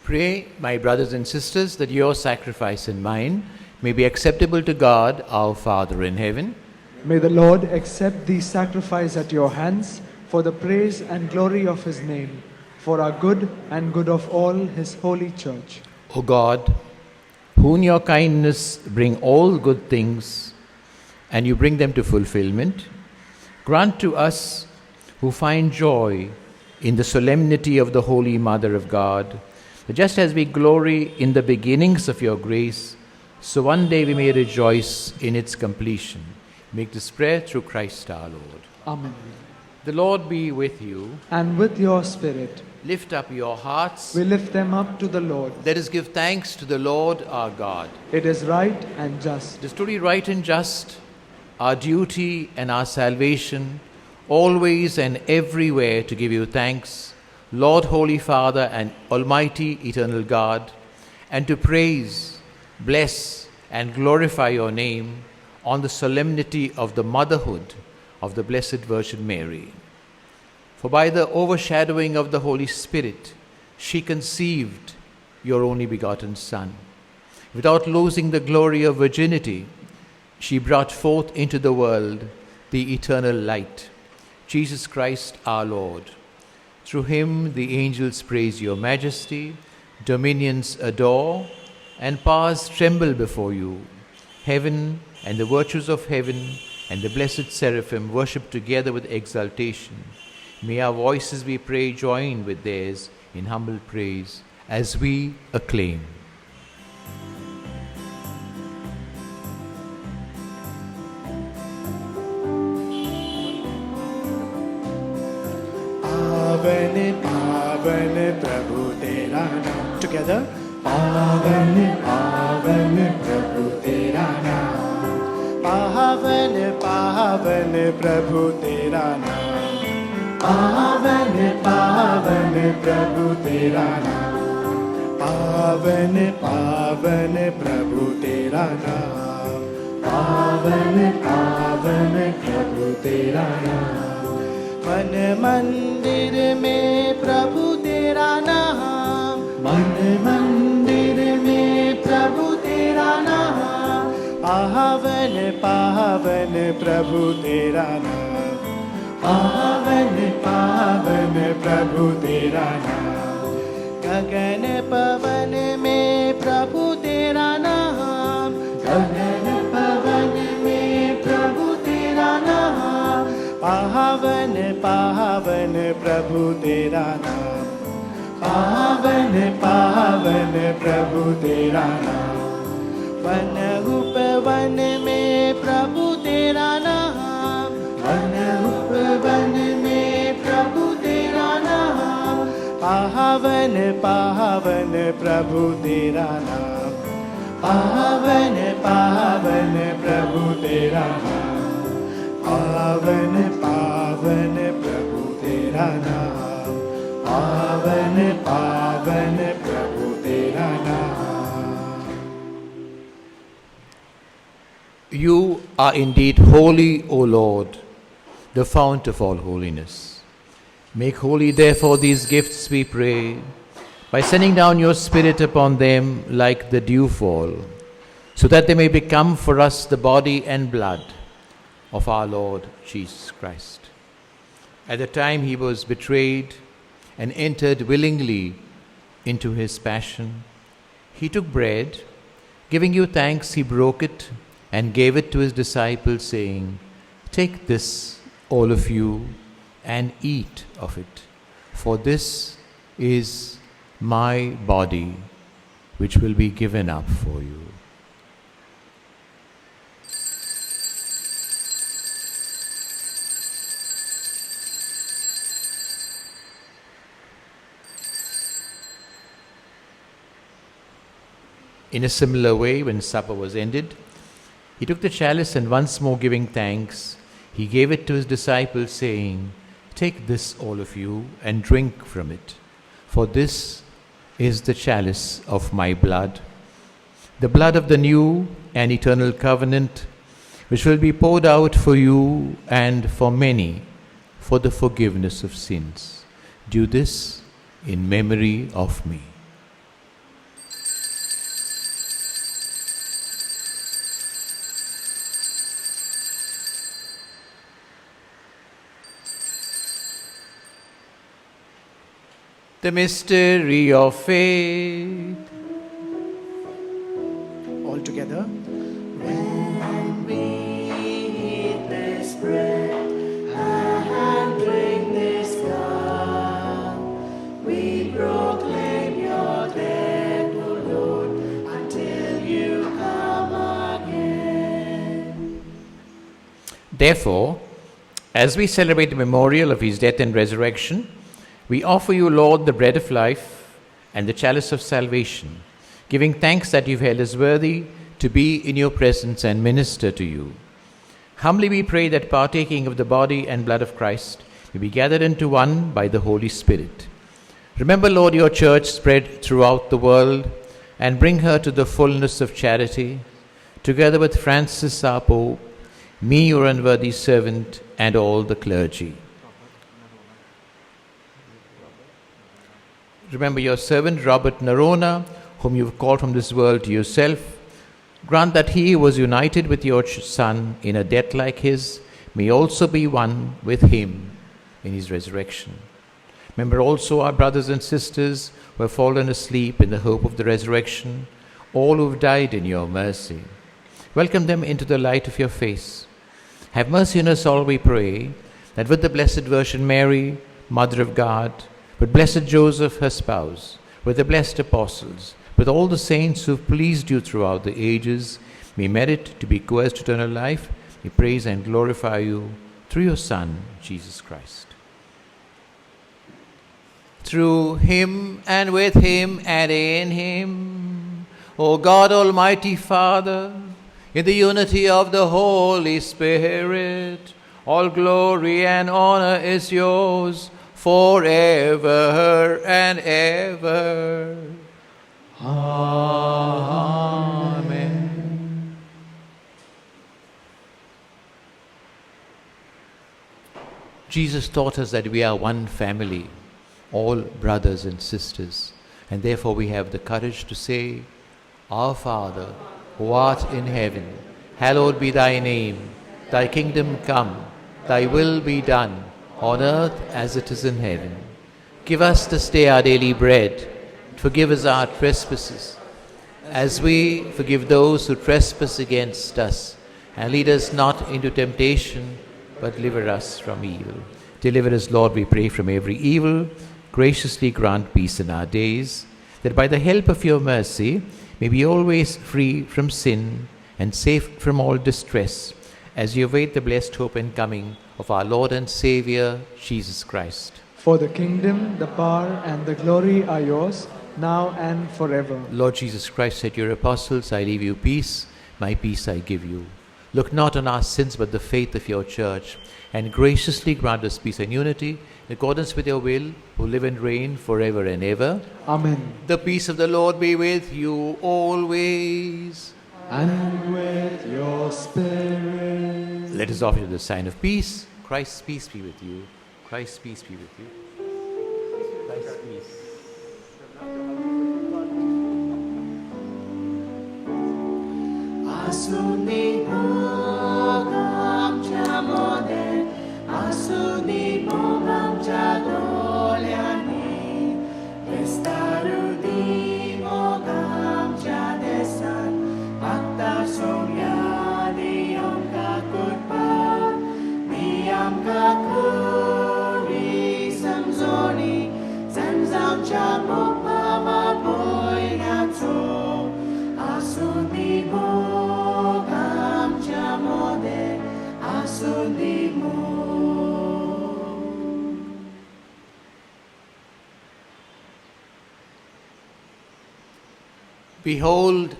Pray, my brothers and sisters, that your sacrifice and mine may be acceptable to God, our Father in heaven. May the Lord accept these sacrifices at your hands for the praise and glory of his name, for our good and good of all his holy church. O God, who in your kindness bring all good things, and you bring them to fulfillment, grant to us who find joy in the solemnity of the Holy Mother of God, that just as we glory in the beginnings of your grace, so one day we may rejoice in its completion. Make this prayer through Christ our Lord. Amen. The Lord be with you. And with your spirit, Lift up your hearts. we lift them up to the Lord. Let us give thanks to the Lord our God. It is right and just. It is truly right and just, our duty and our salvation, always and everywhere to give you thanks, Lord, Holy Father, and Almighty Eternal God, and to praise, bless, and glorify your name on the solemnity of the motherhood of the Blessed Virgin Mary. For by the overshadowing of the Holy Spirit, she conceived your only begotten Son. Without losing the glory of virginity, she brought forth into the world the eternal light, Jesus Christ our Lord. Through him the angels praise your majesty, dominions adore, and powers tremble before you. Heaven and the virtues of heaven and the blessed seraphim worship together with exultation. May our voices, we pray, join with theirs in humble praise as we acclaim. पावन पावन प्रभु तेरा नाम. Together. पावन पावन प्रभु तेरा नाम. पावन पावन प्रभु तेरा नाम. पावन पावन प्रभु तेरा नाम. पावन पावन प्रभु तेरा नाम. पावन पावन प्रभु तेरा नाम. मन मंदिर में प्रभु तेरा नाम. मन मंदिर में प्रभु तेरा नाम. पावन पावन प्रभु तेरा नाम. पावन पावन प्रभु तेरा नाम. गगन पवन में प्रभु तेरा नाम. गगन पवन में प्रभु तेरा नाम. पावन पावन प्रभु तेरा नाम. पावन पावन प्रभु तेरा नाम. वन उपवन में प्रभु तेरा नाम. वन उपवन में प्रभु तेरा नाम. पावन पावन प्रभु तेरा नाम. पावन पावन प्रभु तेरा नाम. पावन पावन प्रभु तेरा नाम. पावन पावन प्रभु तेरा नाम. You are indeed holy, O Lord, the fount of all holiness. Make holy, therefore, these gifts, we pray, by sending down your Spirit upon them like the dewfall, so that they may become for us the body and blood of our Lord Jesus Christ. At the time he was betrayed and entered willingly into his passion, he took bread, giving you thanks, he broke it and gave it to his disciples, saying, "Take this, all of you, and eat of it, for this is my body, which will be given up for you." In a similar way, when supper was ended, he took the chalice and once more giving thanks, he gave it to his disciples, saying, "Take this, all of you, and drink from it, for this is the chalice of my blood, the blood of the new and eternal covenant, which will be poured out for you and for many for the forgiveness of sins. Do this in memory of me." The mystery of faith. All together. When we eat this bread and drink this cup, we proclaim your death, O Lord, until you come again. Therefore, as we celebrate the memorial of his death and resurrection, we offer you, Lord, the bread of life and the chalice of salvation, giving thanks that you've held us worthy to be in your presence and minister to you. Humbly we pray that partaking of the body and blood of Christ may be gathered into one by the Holy Spirit. Remember, Lord, your church spread throughout the world and bring her to the fullness of charity, together with Francis our Pope, me, your unworthy servant, and all the clergy. Remember your servant Robert Narona, whom you have called from this world to yourself. Grant that he who was united with your Son in a death like his may also be one with him in his resurrection. Remember also our brothers and sisters who have fallen asleep in the hope of the resurrection, all who have died in your mercy. Welcome them into the light of your face. Have mercy on us all, we pray, that with the Blessed Virgin Mary, Mother of God, with blessed Joseph, her spouse, with the blessed apostles, with all the saints who have pleased you throughout the ages, may merit to be co-heirs to eternal life. We praise and glorify you through your Son, Jesus Christ. Through him and with him and in him, O God, Almighty Father, in the unity of the Holy Spirit, all glory and honor is yours forever and ever. Amen. Jesus taught us that we are one family, all brothers and sisters, and therefore we have the courage to say, Our Father, who art in heaven, hallowed be thy name. Thy kingdom come, thy will be done, on earth as it is in heaven. Give us this day our daily bread. Forgive us our trespasses, as we forgive those who trespass against us. And lead us not into temptation, but deliver us from evil. Deliver us, Lord, we pray, from every evil. Graciously grant peace in our days, that by the help of your mercy may be always free from sin and safe from all distress, as you await the blessed hope and coming of our Lord and Savior, Jesus Christ. For the kingdom, the power, and the glory are yours, now and forever. Lord Jesus Christ said to your apostles, I leave you peace, my peace I give you. Look not on our sins, but the faith of your church, and graciously grant us peace and unity, in accordance with your will, who live and reign forever and ever. Amen. The peace of the Lord be with you always. And with your spirit. Let us offer you the sign of peace. Christ's peace be with you. Christ's peace be with you. Christ's peace. Asuni bogam chamode, asuni bogam chadolyani, vestarudi bogam chadesan, akta somya diyam kakutpa, diyam kakuri samzoni, samzam chamukpa maboy natso, asuni bogam chamode, asuni bogam. Behold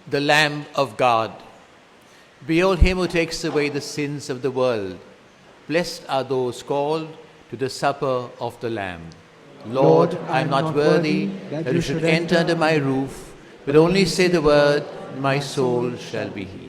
the Lamb of God. Behold him who takes away the sins of the world. Blessed are those called to the supper of the Lamb. Lord, I am not worthy that you should enter under my roof, but only say the word, my soul shall be healed.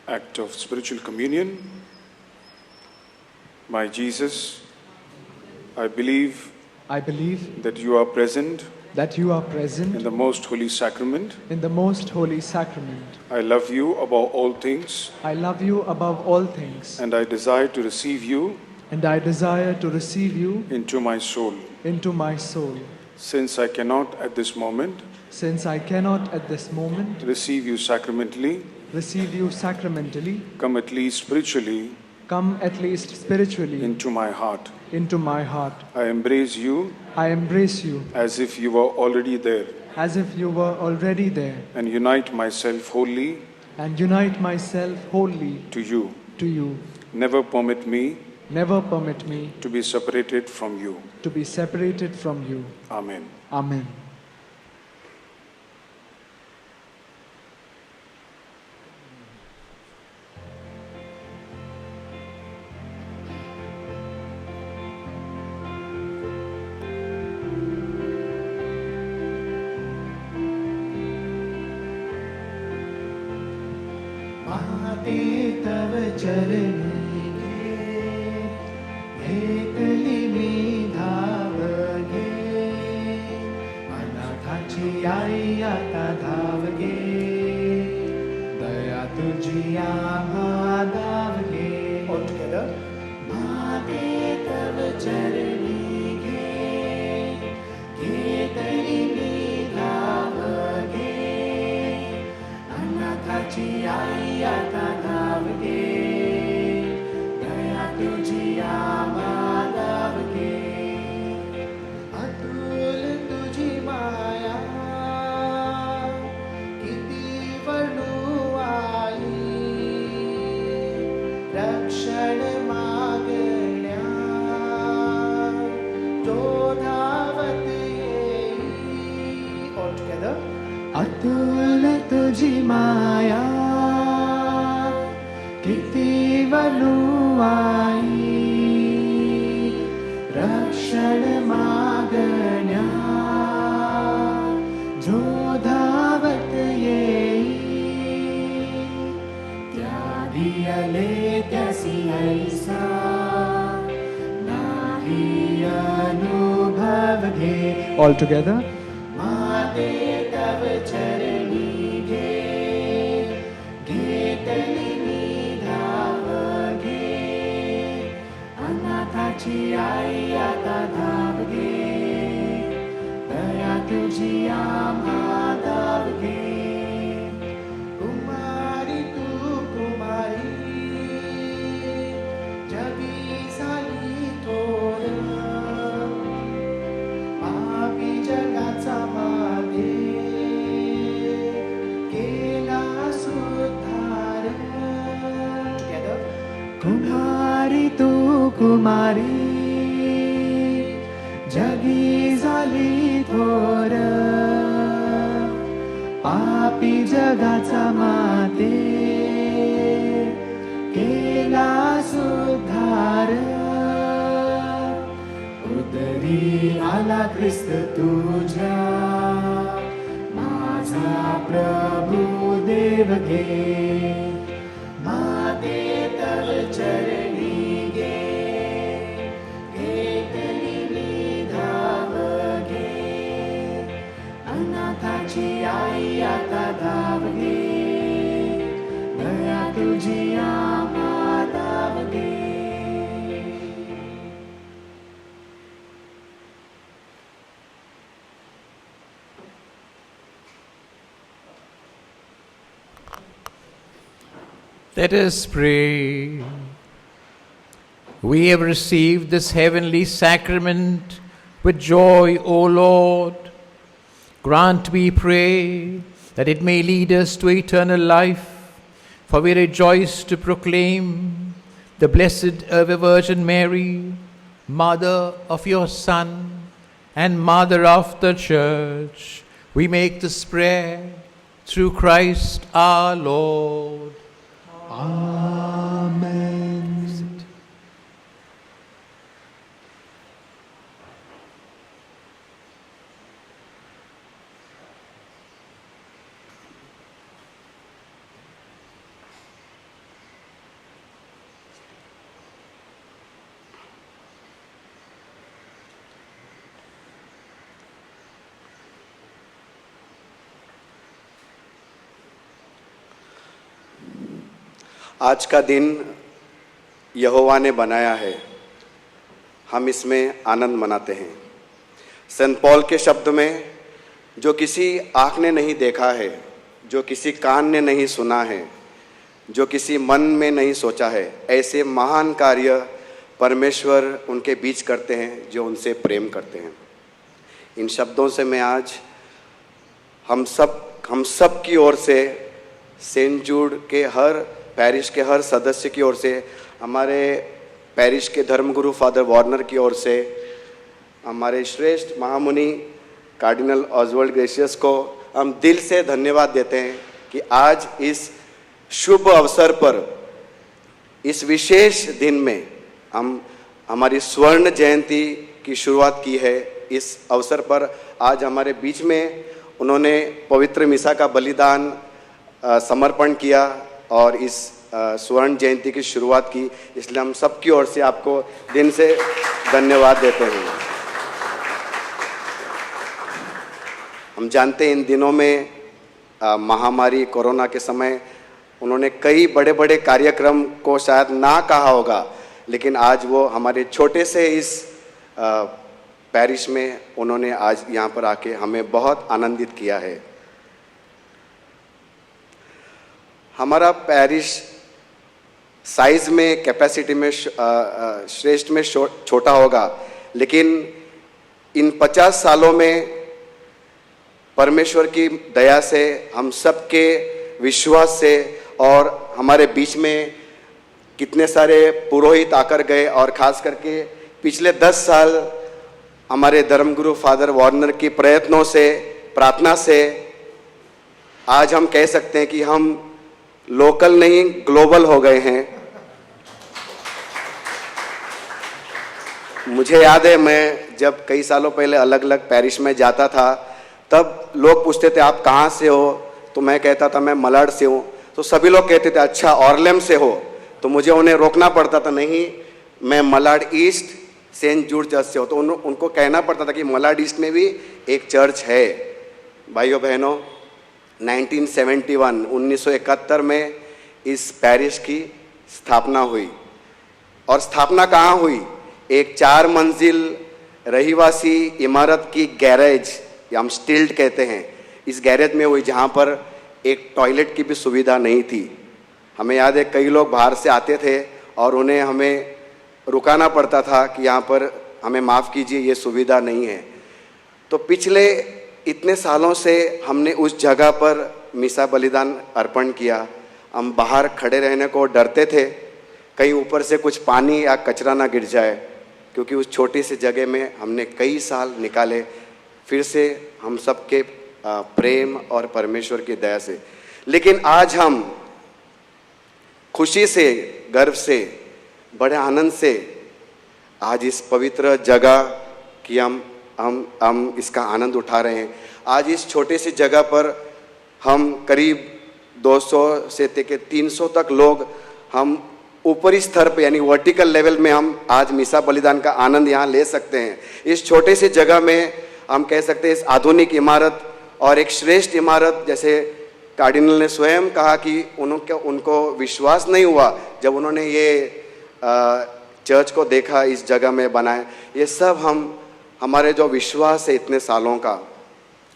act of spiritual communion. My Jesus, I believe I believe that you are present that you are in present the most holy sacrament. in the most holy sacrament. I love you above all things, I love you above all things, and I desire to receive you and I desire to receive you into my soul. into my soul. Since I cannot at this moment Since I cannot at this moment receive you sacramentally, receive you sacramentally, come at least spiritually come at least spiritually into my heart. into my heart. I embrace you I embrace you as if you were already there, as if you were already there, and unite myself wholly and unite myself wholly to you. to you. Never permit me Never permit me to be separated from you. to be separated from you. Amen. Amen. माते तव चरणी घेतली मी धावगे अनाथाची आई आता धावगे दया तुझी आम्हा धावगे. All together. माते तव चरणी घेतली मी धावगे अनाथाची आई आता धावगे दया तुझी आम्हा धावगे. अतुल तुझी माया किती वर्णू आई रक्षण मागण्या तो धावत येई. All together. अतुल तुझी माया किती वलुवाई रक्षण मागण्या जो धावत येई त्यागी आले त्यासी ऐसा नाही अनुभव घे. All together. माते तव चरणी घेतली मी धावगे अनाथाची आई आता धावगे दया तुझी आम्हा धावगे. कुमारी तू कुमारी जगी झाली थोर पापी जगाचा मागे केला सुधार. Together. कुमारी तू कुमारी जगी झाली थोर पापी जगाचा माते केला सुधार. उदरी आला ख्रिस्त तुझ्या माझा प्रभू देव घे. माते तव चरणी घेतली मी धावगे अनाथाची आई आता धावगे दया तुझी आम्हा धावगे. Let us pray. We have received this heavenly sacrament with joy, O Lord. Grant, we pray, that it may lead us to eternal life, for we rejoice to proclaim the Blessed Ever Virgin Mary, Mother of your Son and Mother of the Church. We make this prayer through Christ our Lord. Amen. आज का दिन यहोवा ने बनाया है, हम इसमें आनंद मनाते हैं। सेंट पॉल के शब्द में, जो किसी आँख ने नहीं देखा है, जो किसी कान ने नहीं सुना है, जो किसी मन में नहीं सोचा है, ऐसे महान कार्य परमेश्वर उनके बीच करते हैं जो उनसे प्रेम करते हैं। इन शब्दों से मैं आज हम सब की ओर से, सेंट जूड के हर पैरिश के हर सदस्य की ओर से, हमारे पैरिश के धर्मगुरु फादर वार्नर की ओर से, हमारे श्रेष्ठ महामुनि कार्डिनल ऑसवाल्ड ग्रेशियस को हम दिल से धन्यवाद देते हैं कि आज इस शुभ अवसर पर, इस विशेष दिन में हम हमारी स्वर्ण जयंती की शुरुआत की है। इस अवसर पर आज हमारे बीच में उन्होंने पवित्र मिसा का बलिदान समर्पण किया और इस स्वर्ण जयंती की शुरुआत की, इसलिए हम सबकी ओर से आपको दिन से धन्यवाद देते हैं। हम जानते हैं इन दिनों में महामारी कोरोना के समय उन्होंने कई बड़े बड़े कार्यक्रम को शायद ना कहा होगा, लेकिन आज वो हमारे छोटे से इस पैरिश में उन्होंने आज यहाँ पर आके हमें बहुत आनंदित किया है। हमारा पैरिश साइज में, कैपेसिटी में श्रेष्ठ में छोटा होगा, लेकिन इन 50 सालों में परमेश्वर की दया से, हम सबके विश्वास से और हमारे बीच में कितने सारे पुरोहित आकर गए, और ख़ास करके पिछले 10 साल हमारे धर्मगुरु फादर वार्नर की प्रयत्नों से, प्रार्थना से आज हम कह सकते हैं कि हम लोकल नहीं ग्लोबल हो गए हैं। मुझे याद है, मैं जब कई सालों पहले अलग अलग पैरिश में जाता था, तब लोग पूछते थे आप कहाँ से हो, तो मैं कहता था मैं मलाड से हूँ। तो सभी लोग कहते थे अच्छा ऑर्लेम से हो, तो मुझे उन्हें रोकना पड़ता था, नहीं मैं मलाड ईस्ट सेंट जूड चर्च से हो। तो उनको कहना पड़ता था कि मलाड ईस्ट में भी एक चर्च है। भाइयों बहनों, 1971 में इस पैरिश की स्थापना हुई। और स्थापना कहाँ हुई? एक 4 मंजिल रहीवासी इमारत की गैरेज, या हम स्टिल्ट कहते हैं, इस गैरेज में हुई, जहाँ पर एक टॉयलेट की भी सुविधा नहीं थी। हमें याद है कई लोग बाहर से आते थे और उन्हें हमें रुकाना पड़ता था कि यहाँ पर हमें माफ़ कीजिए, ये सुविधा नहीं है। तो पिछले इतने सालों से हमने उस जगह पर मिसा बलिदान अर्पण किया। हम बाहर खड़े रहने को डरते थे, कहीं ऊपर से कुछ पानी या कचरा ना गिर जाए, क्योंकि उस छोटी सी जगह में हमने कई साल निकाले। फिर से हम सबके प्रेम और परमेश्वर की दया से, लेकिन आज हम खुशी से, गर्व से, बड़े आनंद से आज इस पवित्र जगह की हम इसका आनंद उठा रहे हैं। आज इस छोटी सी जगह पर हम करीब 200 से लेकर 300 तक लोग, हम ऊपरी स्तर पर यानी वर्टिकल लेवल में हम आज मिसा बलिदान का आनंद यहाँ ले सकते हैं। इस छोटे सी जगह में हम कह सकते हैं इस आधुनिक इमारत और एक श्रेष्ठ इमारत, जैसे कार्डिनल ने स्वयं कहा कि उनको विश्वास नहीं हुआ जब उन्होंने ये चर्च को देखा इस जगह में बनाए। ये सब हमारे जो विश्वास है इतने सालों का,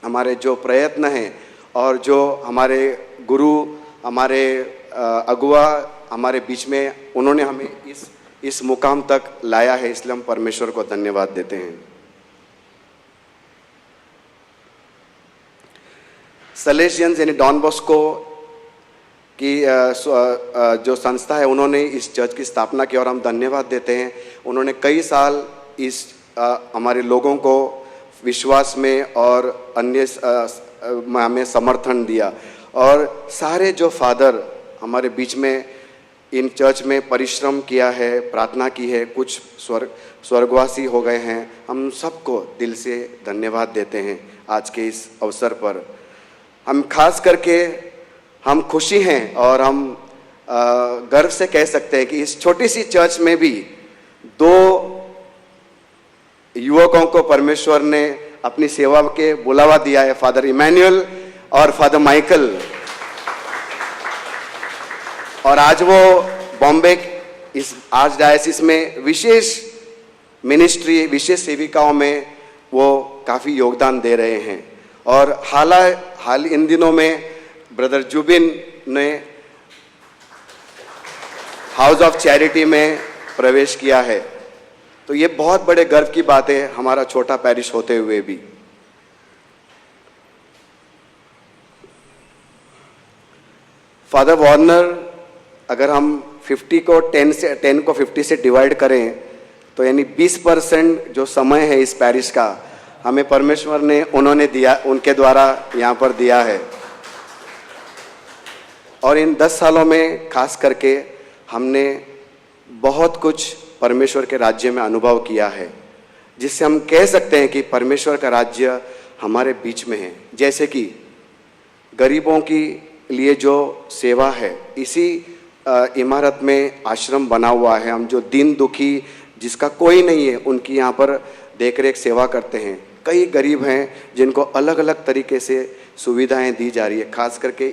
हमारे जो प्रयत्न हैं और जो हमारे गुरु, हमारे अगुआ हमारे बीच में, उन्होंने हमें इस मुकाम तक लाया है, इसलिए हम परमेश्वर को धन्यवाद देते हैं। सलेशियंस यानी डॉन बॉस्को की जो संस्था है, उन्होंने इस चर्च की स्थापना की और हम धन्यवाद देते हैं। उन्होंने कई साल इस हमारे लोगों को विश्वास में और अन्य हमें समर्थन दिया, और सारे जो फादर हमारे बीच में इन चर्च में परिश्रम किया है, प्रार्थना की है, कुछ स्वर्गवासी हो गए हैं, हम सबको दिल से धन्यवाद देते हैं। आज के इस अवसर पर हम खास करके हम खुशी हैं और हम गर्व से कह सकते हैं कि इस छोटी सी चर्च में भी 2 युवकों को परमेश्वर ने अपनी सेवा के बुलावा दिया है, फादर इमैनुअल और फादर माइकल। और आज वो बॉम्बे इस आर्च डायसिस में विशेष मिनिस्ट्री, विशेष सेविकाओं में वो काफ़ी योगदान दे रहे हैं। और हाल इन दिनों में ब्रदर जुबिन ने हाउस ऑफ चैरिटी में प्रवेश किया है। तो ये बहुत बड़े गर्व की बात है हमारा छोटा पैरिश होते हुए भी। फादर वार्नर, अगर हम 10 को 50 से डिवाइड करें तो यानी 20% जो समय है इस पैरिश का हमें परमेश्वर ने उन्होंने दिया, उनके द्वारा यहाँ पर दिया है। और इन 10 सालों में खास करके हमने बहुत कुछ परमेश्वर के राज्य में अनुभव किया है, जिससे हम कह सकते हैं कि परमेश्वर का राज्य हमारे बीच में है। जैसे कि गरीबों की लिए जो सेवा है, इसी इमारत में आश्रम बना हुआ है। हम जो दीन दुखी जिसका कोई नहीं है उनकी यहाँ पर देख रेख सेवा करते हैं। कई गरीब हैं जिनको अलग अलग तरीके से सुविधाएं दी जा रही है। खास करके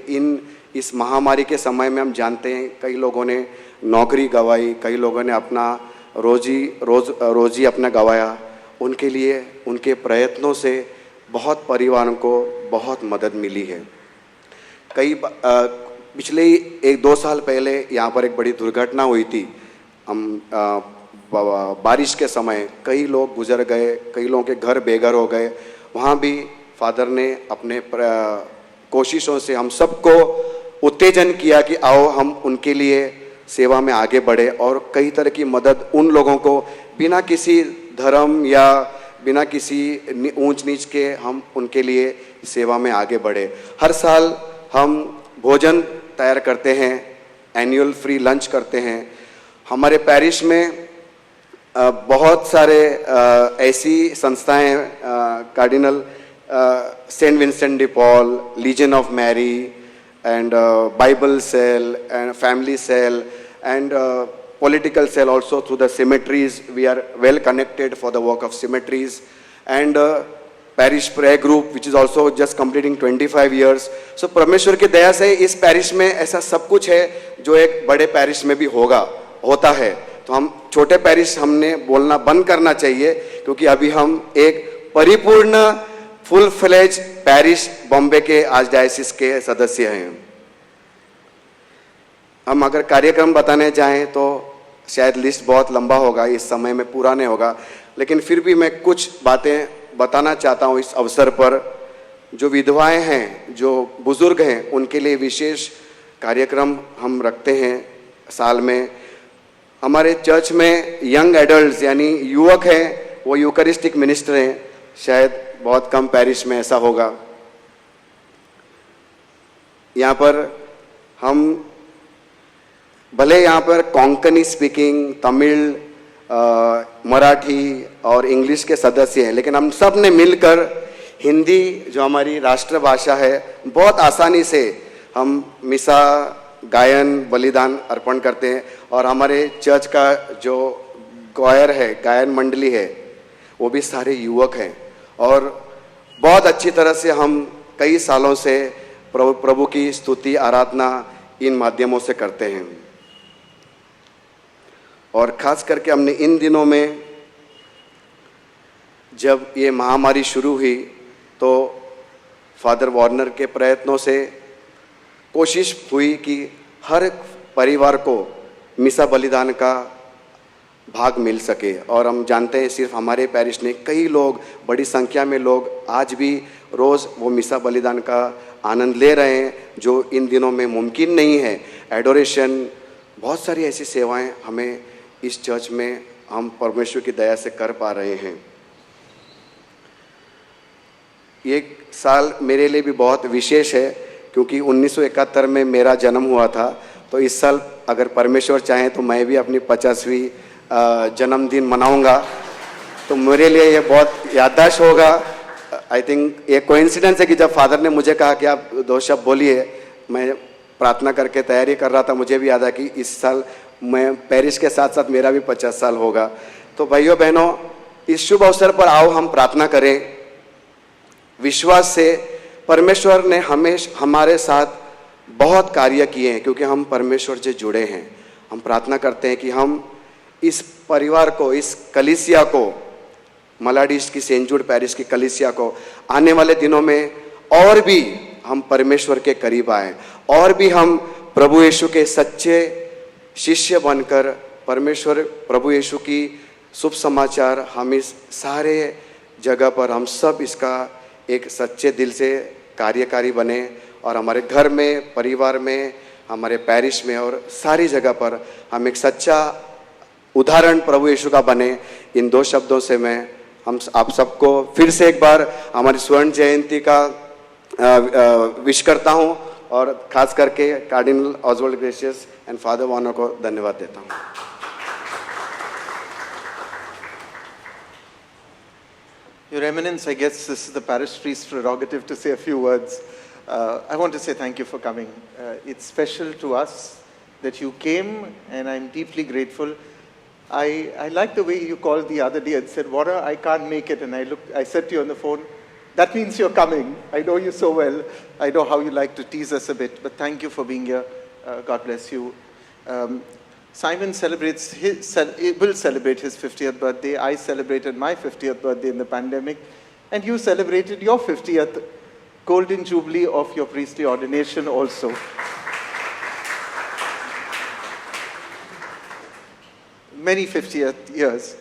इस महामारी के समय में हम जानते हैं कई लोगों ने नौकरी गंवाई, कई लोगों ने अपना रोजी अपना गंवाया। उनके लिए उनके प्रयत्नों से बहुत परिवारों को बहुत मदद मिली है। पिछले 1-2 साल पहले यहाँ पर एक बड़ी दुर्घटना हुई थी। बारिश के समय कई लोग गुजर गए, कई लोगों के घर बेघर हो गए। वहाँ भी फादर ने अपने कोशिशों से हम सबको उत्तेजन किया कि आओ हम उनके लिए सेवा में आगे बढ़े और कई तरह की मदद उन लोगों को बिना किसी धर्म या बिना किसी ऊंच नीच के हम उनके लिए सेवा में आगे बढ़े। हर साल हम भोजन तैयार करते हैं, एनुअल फ्री लंच करते हैं। हमारे पैरिश में बहुत सारे ऐसी संस्थाएं, cardinal Saint Vincent de Paul, legion of Mary and Bible cell and family cell and political cell also through the cemeteries. We are well connected for the work of cemeteries and parish prayer group which is also just completing 25 years. So परमेश्वर की दया से इस parish में ऐसा सब कुछ है जो एक बड़े पैरिश में भी होता है। तो हम छोटे पैरिश हमने बोलना बंद करना चाहिए, क्योंकि अभी हम एक परिपूर्ण फुल फ्लेज पैरिश बॉम्बे के आर्च डायसिस के सदस्य हैं। हम अगर कार्यक्रम बताने जाएं तो शायद लिस्ट बहुत लंबा होगा, इस समय में पूरा नहीं होगा, लेकिन फिर भी मैं कुछ बातें बताना चाहता हूं इस अवसर पर। जो विधवाएं हैं, जो बुजुर्ग हैं, उनके लिए विशेष कार्यक्रम हम रखते हैं साल में। हमारे चर्च में यंग एडल्ट्स यानी युवक हैं, वो यूकरिस्टिक मिनिस्टर हैं। शायद बहुत कम पैरिश में ऐसा होगा। यहाँ पर हम भले यहाँ पर कोंकणी स्पीकिंग, तमिल, मराठी और इंग्लिश के सदस्य हैं, लेकिन हम सब ने मिलकर हिंदी जो हमारी राष्ट्रभाषा है बहुत आसानी से हम मिसा, गायन, बलिदान अर्पण करते हैं। और हमारे चर्च का जो क्वायर है, गायन मंडली है, वो भी सारे युवक हैं और बहुत अच्छी तरह से हम कई सालों से प्रभु की स्तुति आराधना इन माध्यमों से करते हैं। और खास करके हमने इन दिनों में जब ये महामारी शुरू हुई तो फादर वार्नर के प्रयत्नों से कोशिश हुई कि हर परिवार को मिसा बलिदान का भाग मिल सके। और हम जानते हैं सिर्फ हमारे पैरिश ने कई लोग, बड़ी संख्या में लोग आज भी रोज़ वो मिसा बलिदान का आनंद ले रहे हैं, जो इन दिनों में मुमकिन नहीं है। एडोरेशन, बहुत सारी ऐसी सेवाएं हमें इस चर्च में हम परमेश्वर की दया से कर पा रहे हैं। ये साल मेरे लिए भी बहुत विशेष है, क्योंकि 1971 में मेरा जन्म हुआ था। तो इस साल अगर परमेश्वर चाहे तो मैं भी अपनी 50वीं जन्मदिन मनाऊंगा। तो मेरे लिए ये बहुत याददाश्त होगा। आई थिंक ये कोइंसिडेंस है कि जब फादर ने मुझे कहा कि आप 2 शब्द बोलिए, मैं प्रार्थना करके तैयारी कर रहा था, मुझे भी याद है कि इस साल मैं पैरिश के साथ साथ मेरा भी 50 साल होगा। तो भाइयों बहनों, इस शुभ अवसर पर आओ हम प्रार्थना करें विश्वास से। परमेश्वर ने हमेशा हमारे साथ बहुत कार्य किए हैं, क्योंकि हम परमेश्वर से जुड़े हैं। हम प्रार्थना करते हैं कि हम इस परिवार को, इस कलीसिया को, मलाडीस्ट की सेंट जूड पैरिश की कलीसिया को आने वाले दिनों में और भी हम परमेश्वर के करीब आए, और भी हम प्रभु यीशु के सच्चे शिष्य बनकर परमेश्वर प्रभु यीशु की शुभ समाचार हम इस सारे जगह पर हम सब इसका एक सच्चे दिल से कार्यकारी बने, और हमारे घर में, परिवार में, हमारे पैरिश में और सारी जगह पर हम एक सच्चा उदाहरण प्रभु यीशु का बने। इन 2 शब्दों से मैं आप सबको फिर से एक बार हमारी स्वर्ण जयंती का विश करता हूं, और खास करके cardinal Oswald Gracias and father Warner को धन्यवाद देता हूं। Your Eminence, I guess this is the parish priest's prerogative to say a few words. I want to say thank you for coming. It's special to us that you came, and I'm deeply grateful. I like the way you called the other day and said, Warner, I can't make it. And I said to you on the phone, that means you're coming. I know you so well. I know how you like to tease us a bit, but thank you for being here. God bless you. Simon will celebrate his 50th birthday. I celebrated my 50th birthday in the pandemic, and you celebrated your 50th Golden Jubilee of your priestly ordination also. Many 50th years.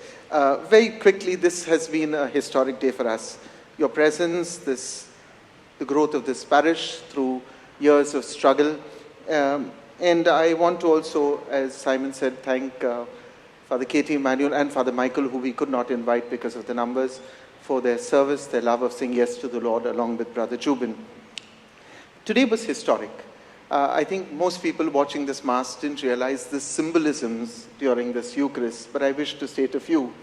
Very quickly, this has been a historic day for us. Your presence, the growth of this parish through years of struggle. And I want to also, as Simon said, thank Father Katie Emmanuel and Father Michael, who we could not invite because of the numbers, for their service, their love of saying yes to the Lord, along with Brother Jubin. Today was historic. I think most people watching this Mass didn't realize the symbolisms during this Eucharist, but I wish to state a few.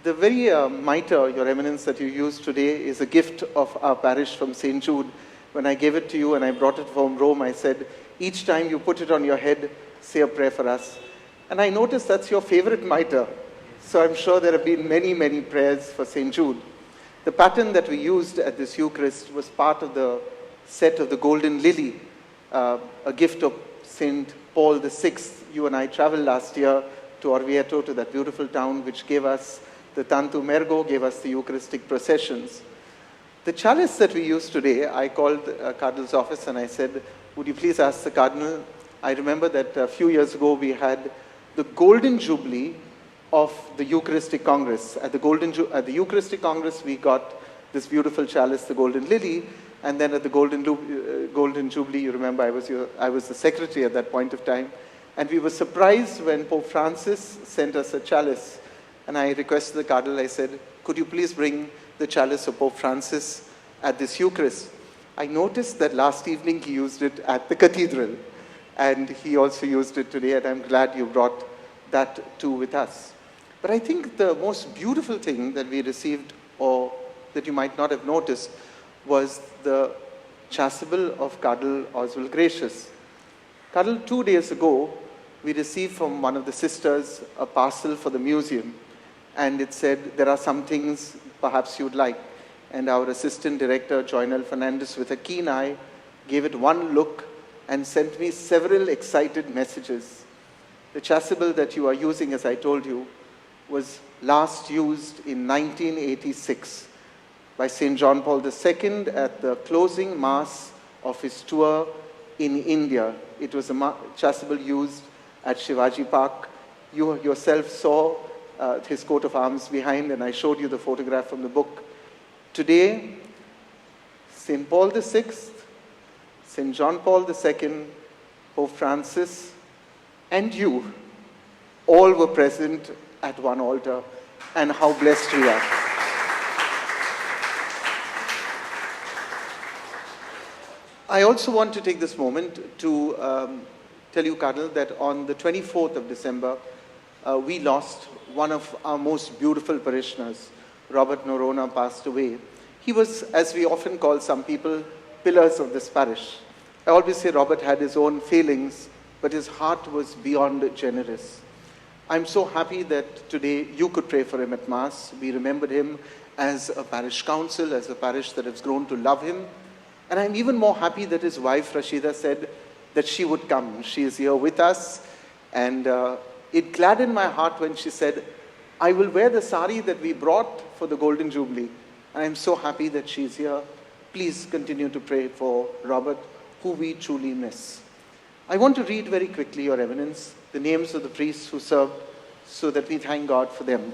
The very mitre, Your Eminence, that you used today is a gift of our parish from St. Jude. When I gave it to you and I brought it from Rome, I said, each time you put it on your head, say a prayer for us. And I noticed that's your favorite mitre. So I'm sure there have been many, many prayers for St. Jude. The pattern that we used at this Eucharist was part of the set of the Golden Lily, a gift of St. Paul VI. You and I traveled last year to Orvieto, to that beautiful town, which gave us the Tantu Mergo, gave us the Eucharistic processions. The chalice that we used today, I called Cardinal's office and I said, would you please ask the Cardinal? I remember that a few years ago we had the Golden Jubilee of the Eucharistic Congress. At the Eucharistic Congress we got this beautiful chalice, the Golden Lily, and then at the Golden Jubilee, you remember I was the secretary at that point of time, and we were surprised when Pope Francis sent us a chalice. And I requested the Cardinal, I said, could you please bring the chalice of Pope Francis at this Eucharist? I noticed that last evening he used it at the cathedral, and he also used it today, and I'm glad you brought that too with us. But I think the most beautiful thing that we received, or that you might not have noticed, was the chasuble of Cardinal Oswald Gracious. Cardinal, 2 days ago, we received from one of the sisters a parcel for the museum, and it said, there are some things perhaps you'd like. And our assistant director, Joynel Fernandez, with a keen eye, gave it one look and sent me several excited messages. The chasuble that you are using, as I told you, was last used in 1986 by St. John Paul II at the closing Mass of his tour in India. It was a chasuble used at Shivaji Park. You yourself saw his coat of arms behind, and I showed you the photograph from the book. Today, St. Paul VI, St. John Paul II, Pope Francis, and you all were present at one altar, and how blessed we are. I also want to take this moment to tell you, Cardinal, that on the 24th of December, we lost one of our most beautiful parishioners. Robert Norona passed away. He was, as we often call some people, pillars of this parish. I always say Robert had his own failings, but his heart was beyond generous. I'm so happy that today you could pray for him at Mass. We remembered him as a parish council, as a parish that has grown to love him. And I'm even more happy that his wife, Rashida, said that she would come. She is here with us. And it gladdened my heart when she said, I will wear the sari that we brought for the Golden Jubilee. And I'm so happy that she's here. Please continue to pray for Robert, who we truly miss. I want to read very quickly, Your Eminence, the names of the priests who served so that we thank God for them.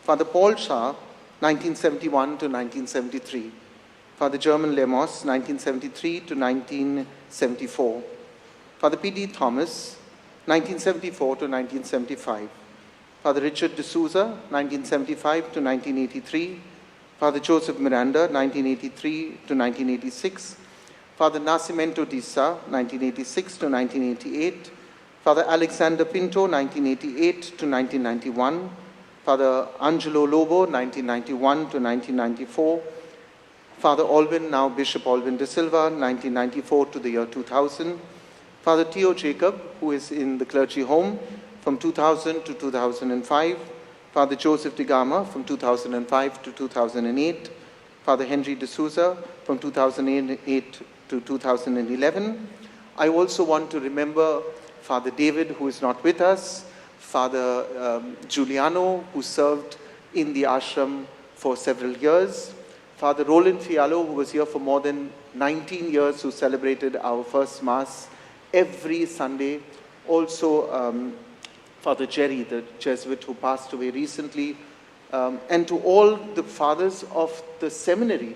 Father Paul Shah, 1971 to 1973. Father German Lemos, 1973 to 1974. Father P.D. Thomas, 1974 to 1975. Father Richard D'Souza, 1975 to 1983. Father Joseph Miranda, 1983 to 1986. Father Nascimento Dissa, 1986 to 1988. Father Alexander Pinto, 1988 to 1991. Father Angelo Lobo, 1991 to 1994. Father Alvin, now Bishop Alvin De Silva, 1994 to the year 2000. Father Theo Jacob, who is in the clergy home from 2000 to 2005. Father Joseph De Gama from 2005 to 2008. Father Henry D'Souza from 2008 to 2011. I also want to remember Father David, who is not with us, Father Giuliano, who served in the ashram for several years, Father Roland Fialo, who was here for more than 19 years, who celebrated our first Mass every Sunday. Also, Father Jerry, the Jesuit who passed away recently, and to all the fathers of the seminary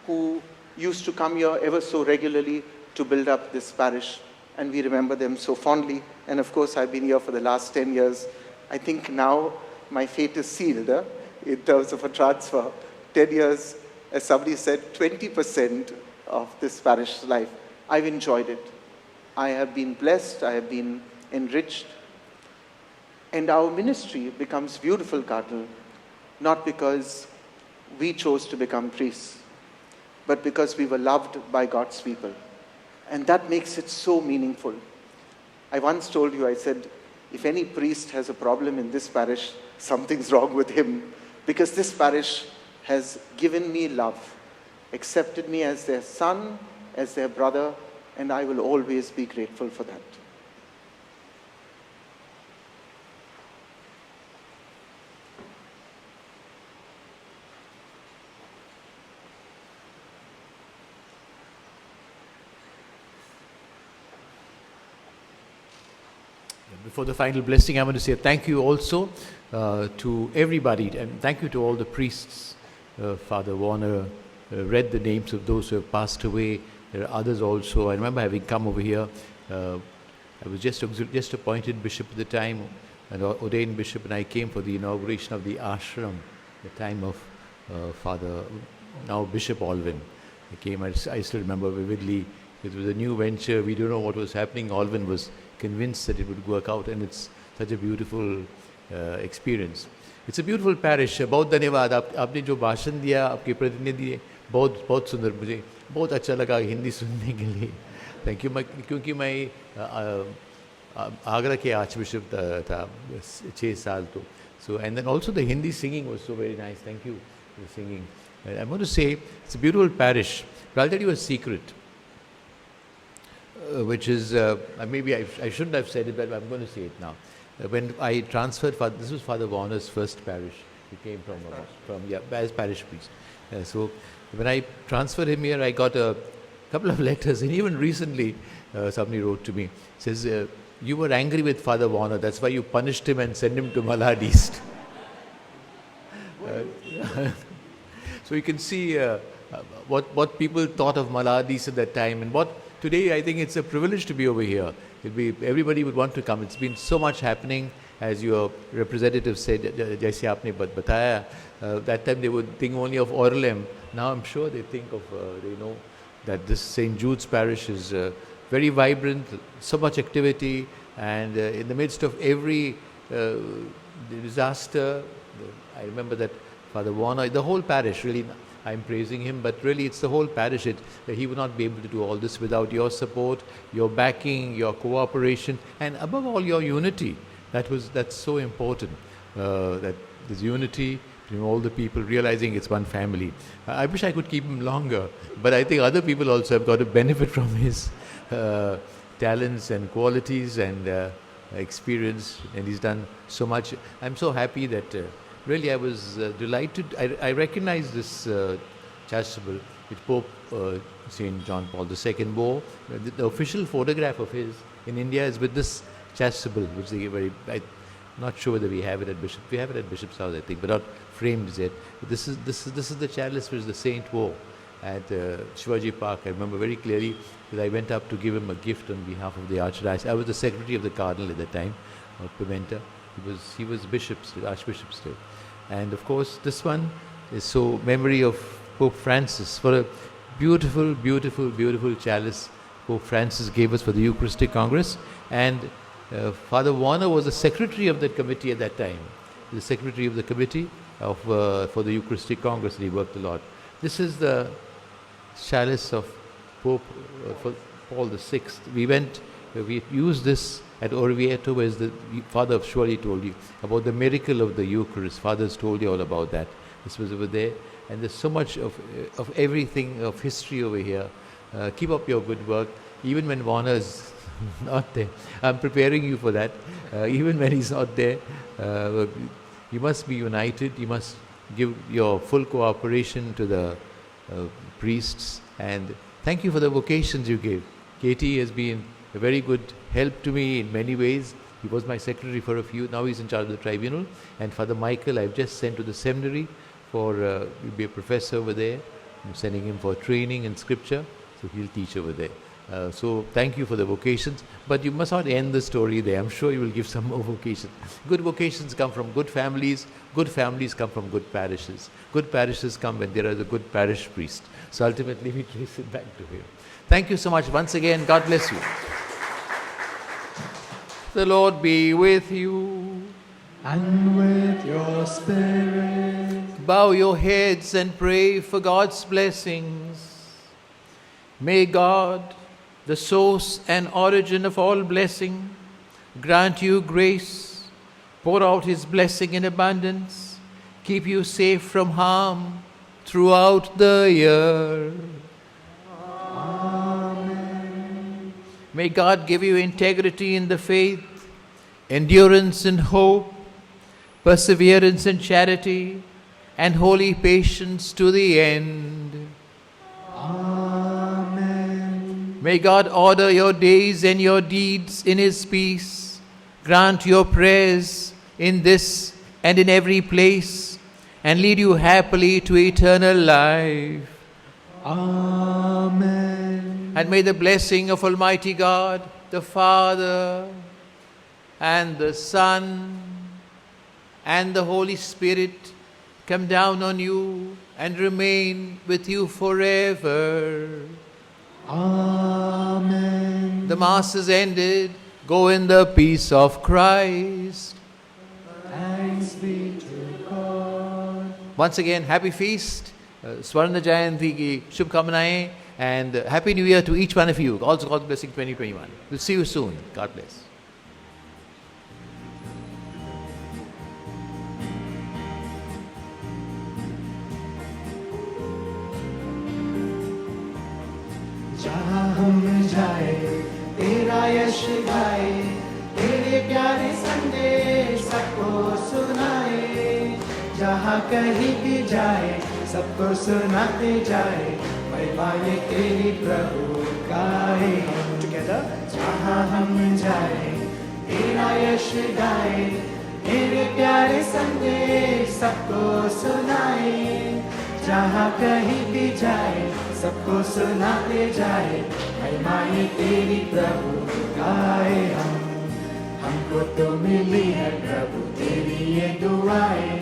who used to come here ever so regularly to build up this parish. And we remember them so fondly. And of course, I've been here for the last 10 years. I think now my fate is sealed in terms of a transfer. 10 years, as somebody said, 20% of this parish's life. I've enjoyed it. I have been blessed. I have been enriched. And our ministry becomes beautiful, Cardinal, not because we chose to become priests, but because we were loved by God's people. And that makes it so meaningful. I once told you, I said, if any priest has a problem in this parish, something's wrong with him, because this parish has given me love, accepted me as their son, as their brother, and I will always be grateful for that. Before the final blessing, I want to say thank you also to everybody, and thank you to all the priests. Father Warner read the names of those who have passed away. There are others also. I remember having come over here. I was just appointed bishop at the time, an ordained bishop, and I came for the inauguration of the ashram, the time of Father, now Bishop Alvin. I came, I still remember vividly. It was a new venture. We don't know what was happening. Alvin was convinced that it would work out, and it's such a beautiful experience. It's a beautiful parish. बहुत धन्यवाद आपने जो भाषण दिया, आपके प्रतिनिधि बहुत बहुत सुंदर, मुझे बहुत अच्छा लगा हिंदी सुनने के लिए. Thank you. क्योंकि मैं आगरा के आर्चबिशप था 6 साल तो. So, and then also the Hindi singing was so very nice. Thank you for the singing. I want to say it's a beautiful parish. But I'll tell you a secret. Which is, maybe I shouldn't have said it, but I'm going to say it now. When I transferred, this was Father Warner's first parish. He came from as parish priest. So when I transferred him here, I got a couple of letters, and even recently somebody wrote to me, says, you were angry with Father Warner, that's why you punished him and sent him to Malad East. So you can see what people thought of Malad East at that time, and today I think it's a privilege to be over here. Everybody would want to come. It's been so much happening, as your representative said, jaise aapne bataya. That time they would think only of Orlem. Now I'm sure they think of, they know that this St. Jude's parish is very vibrant, so much activity, and in the midst of every disaster, I remember that Father Warner, the whole parish really, I'm praising him, but really it's the whole parish. He would not be able to do all this without your support, your backing, your cooperation, and above all your unity. That's so important, that there's unity all the people realizing it's one family. I wish I could keep him longer, but I think other people also have got to benefit from his talents and qualities and experience, and he's done so much. I'm so happy that really I was delighted. I recognize this chasuble which Pope St. John Paul II wore. The official photograph of his in India is with this chasuble, which they I'm not sure whether we have it at Bishop. We have it at Bishop's house, I think, but not framed yet. But this is the chalice which the saint wore at Shivaji Park. I remember very clearly that I went up to give him a gift on behalf of the Archdiocese. I was the secretary of the Cardinal at the time, of Pimenta. He was Archbishop still. And of course, this one is so memory of Pope Francis, for a beautiful, beautiful, beautiful chalice Pope Francis gave us for the Eucharistic Congress. And Father Warner was the secretary of that committee at that time, the secretary of the committee for the Eucharistic Congress, and he worked a lot. This is the chalice of Pope for Paul VI. We used this at Orvieto, as the Father of Shwari told you about the miracle of the Eucharist. Fathers told you all about that. This was over there. And there's so much of everything, of history over here. Keep up your good work, even when Warner is not there. I'm preparing you for that. Even when he's not there, you must be united. You must give your full cooperation to the priests. And thank you for the vocations you gave. Katie has been a very good help to me in many ways. He was my secretary for a few. Now he's in charge of the tribunal. And Father Michael, I've just sent to the seminary for he'll be a professor over there. I'm sending him for training in scripture, so he'll teach over there. So thank you for the vocations, but you must not end the story there. I'm sure you will give some more vocations. Good vocations come from good families come from good parishes. Good parishes come when there is a good parish priest. So ultimately we trace it back to him. Thank you so much once again. God bless you. The Lord be with you. And with your spirit. Bow your heads and pray for God's blessings. May God, the source and origin of all blessing, grant you grace, pour out His blessing in abundance, keep you safe from harm throughout the year. Amen. May God give you integrity in the faith, endurance in hope, perseverance in charity, and holy patience to the end. Amen. May God order your days and your deeds in His peace, grant your prayers in this and in every place, and lead you happily to eternal life. Amen. And may the blessing of Almighty God, the Father, and the Son, and the Holy Spirit come down on you and remain with you forever. Amen. The Mass is ended. Go in the peace of Christ. Thanks be to God. Once again, happy feast. Swarna Jayanti ki Shubhkamanaएं, and Happy New Year to each one of you. Also God's blessing 2021. We'll see you soon. God bless. जहाँ हम जाए तेरा यश गाए, तेरे प्यारे संदेश सबको सुनाए। जहाँ कहीं भी जाए सबको सुनाते जाए, महिमाएं तेरी प्रभु गाए। Together. जहाँ हम जाए तेरा यश गाए, तेरे प्यारे संदेश सबको सुनाए। जहाँ कहीं भी जाए सबको सुनाते जाए, महिमाएं तेरी प्रभु गाए। हमको तो मिली है प्रभु तेरी ये दुआएं,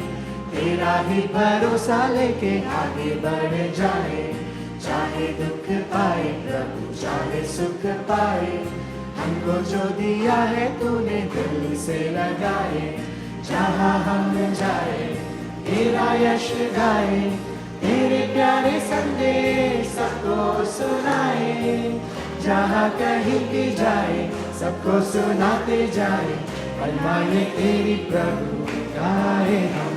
तेरा ही भरोसा लेके आगे बढ़ जाए। चाहे दुख पाए प्रभु चाहे सुख पाए, हमको जो दिया है तूने दिल से लगाए। जहाँ हम जाए तेरा यश गाए, तेरे प्यारे संदेश सबको सुनाए। जहाँ कहीं भी जाए सबको सुनाते जाए, महिमाएं तेरी प्रभु गाए। हम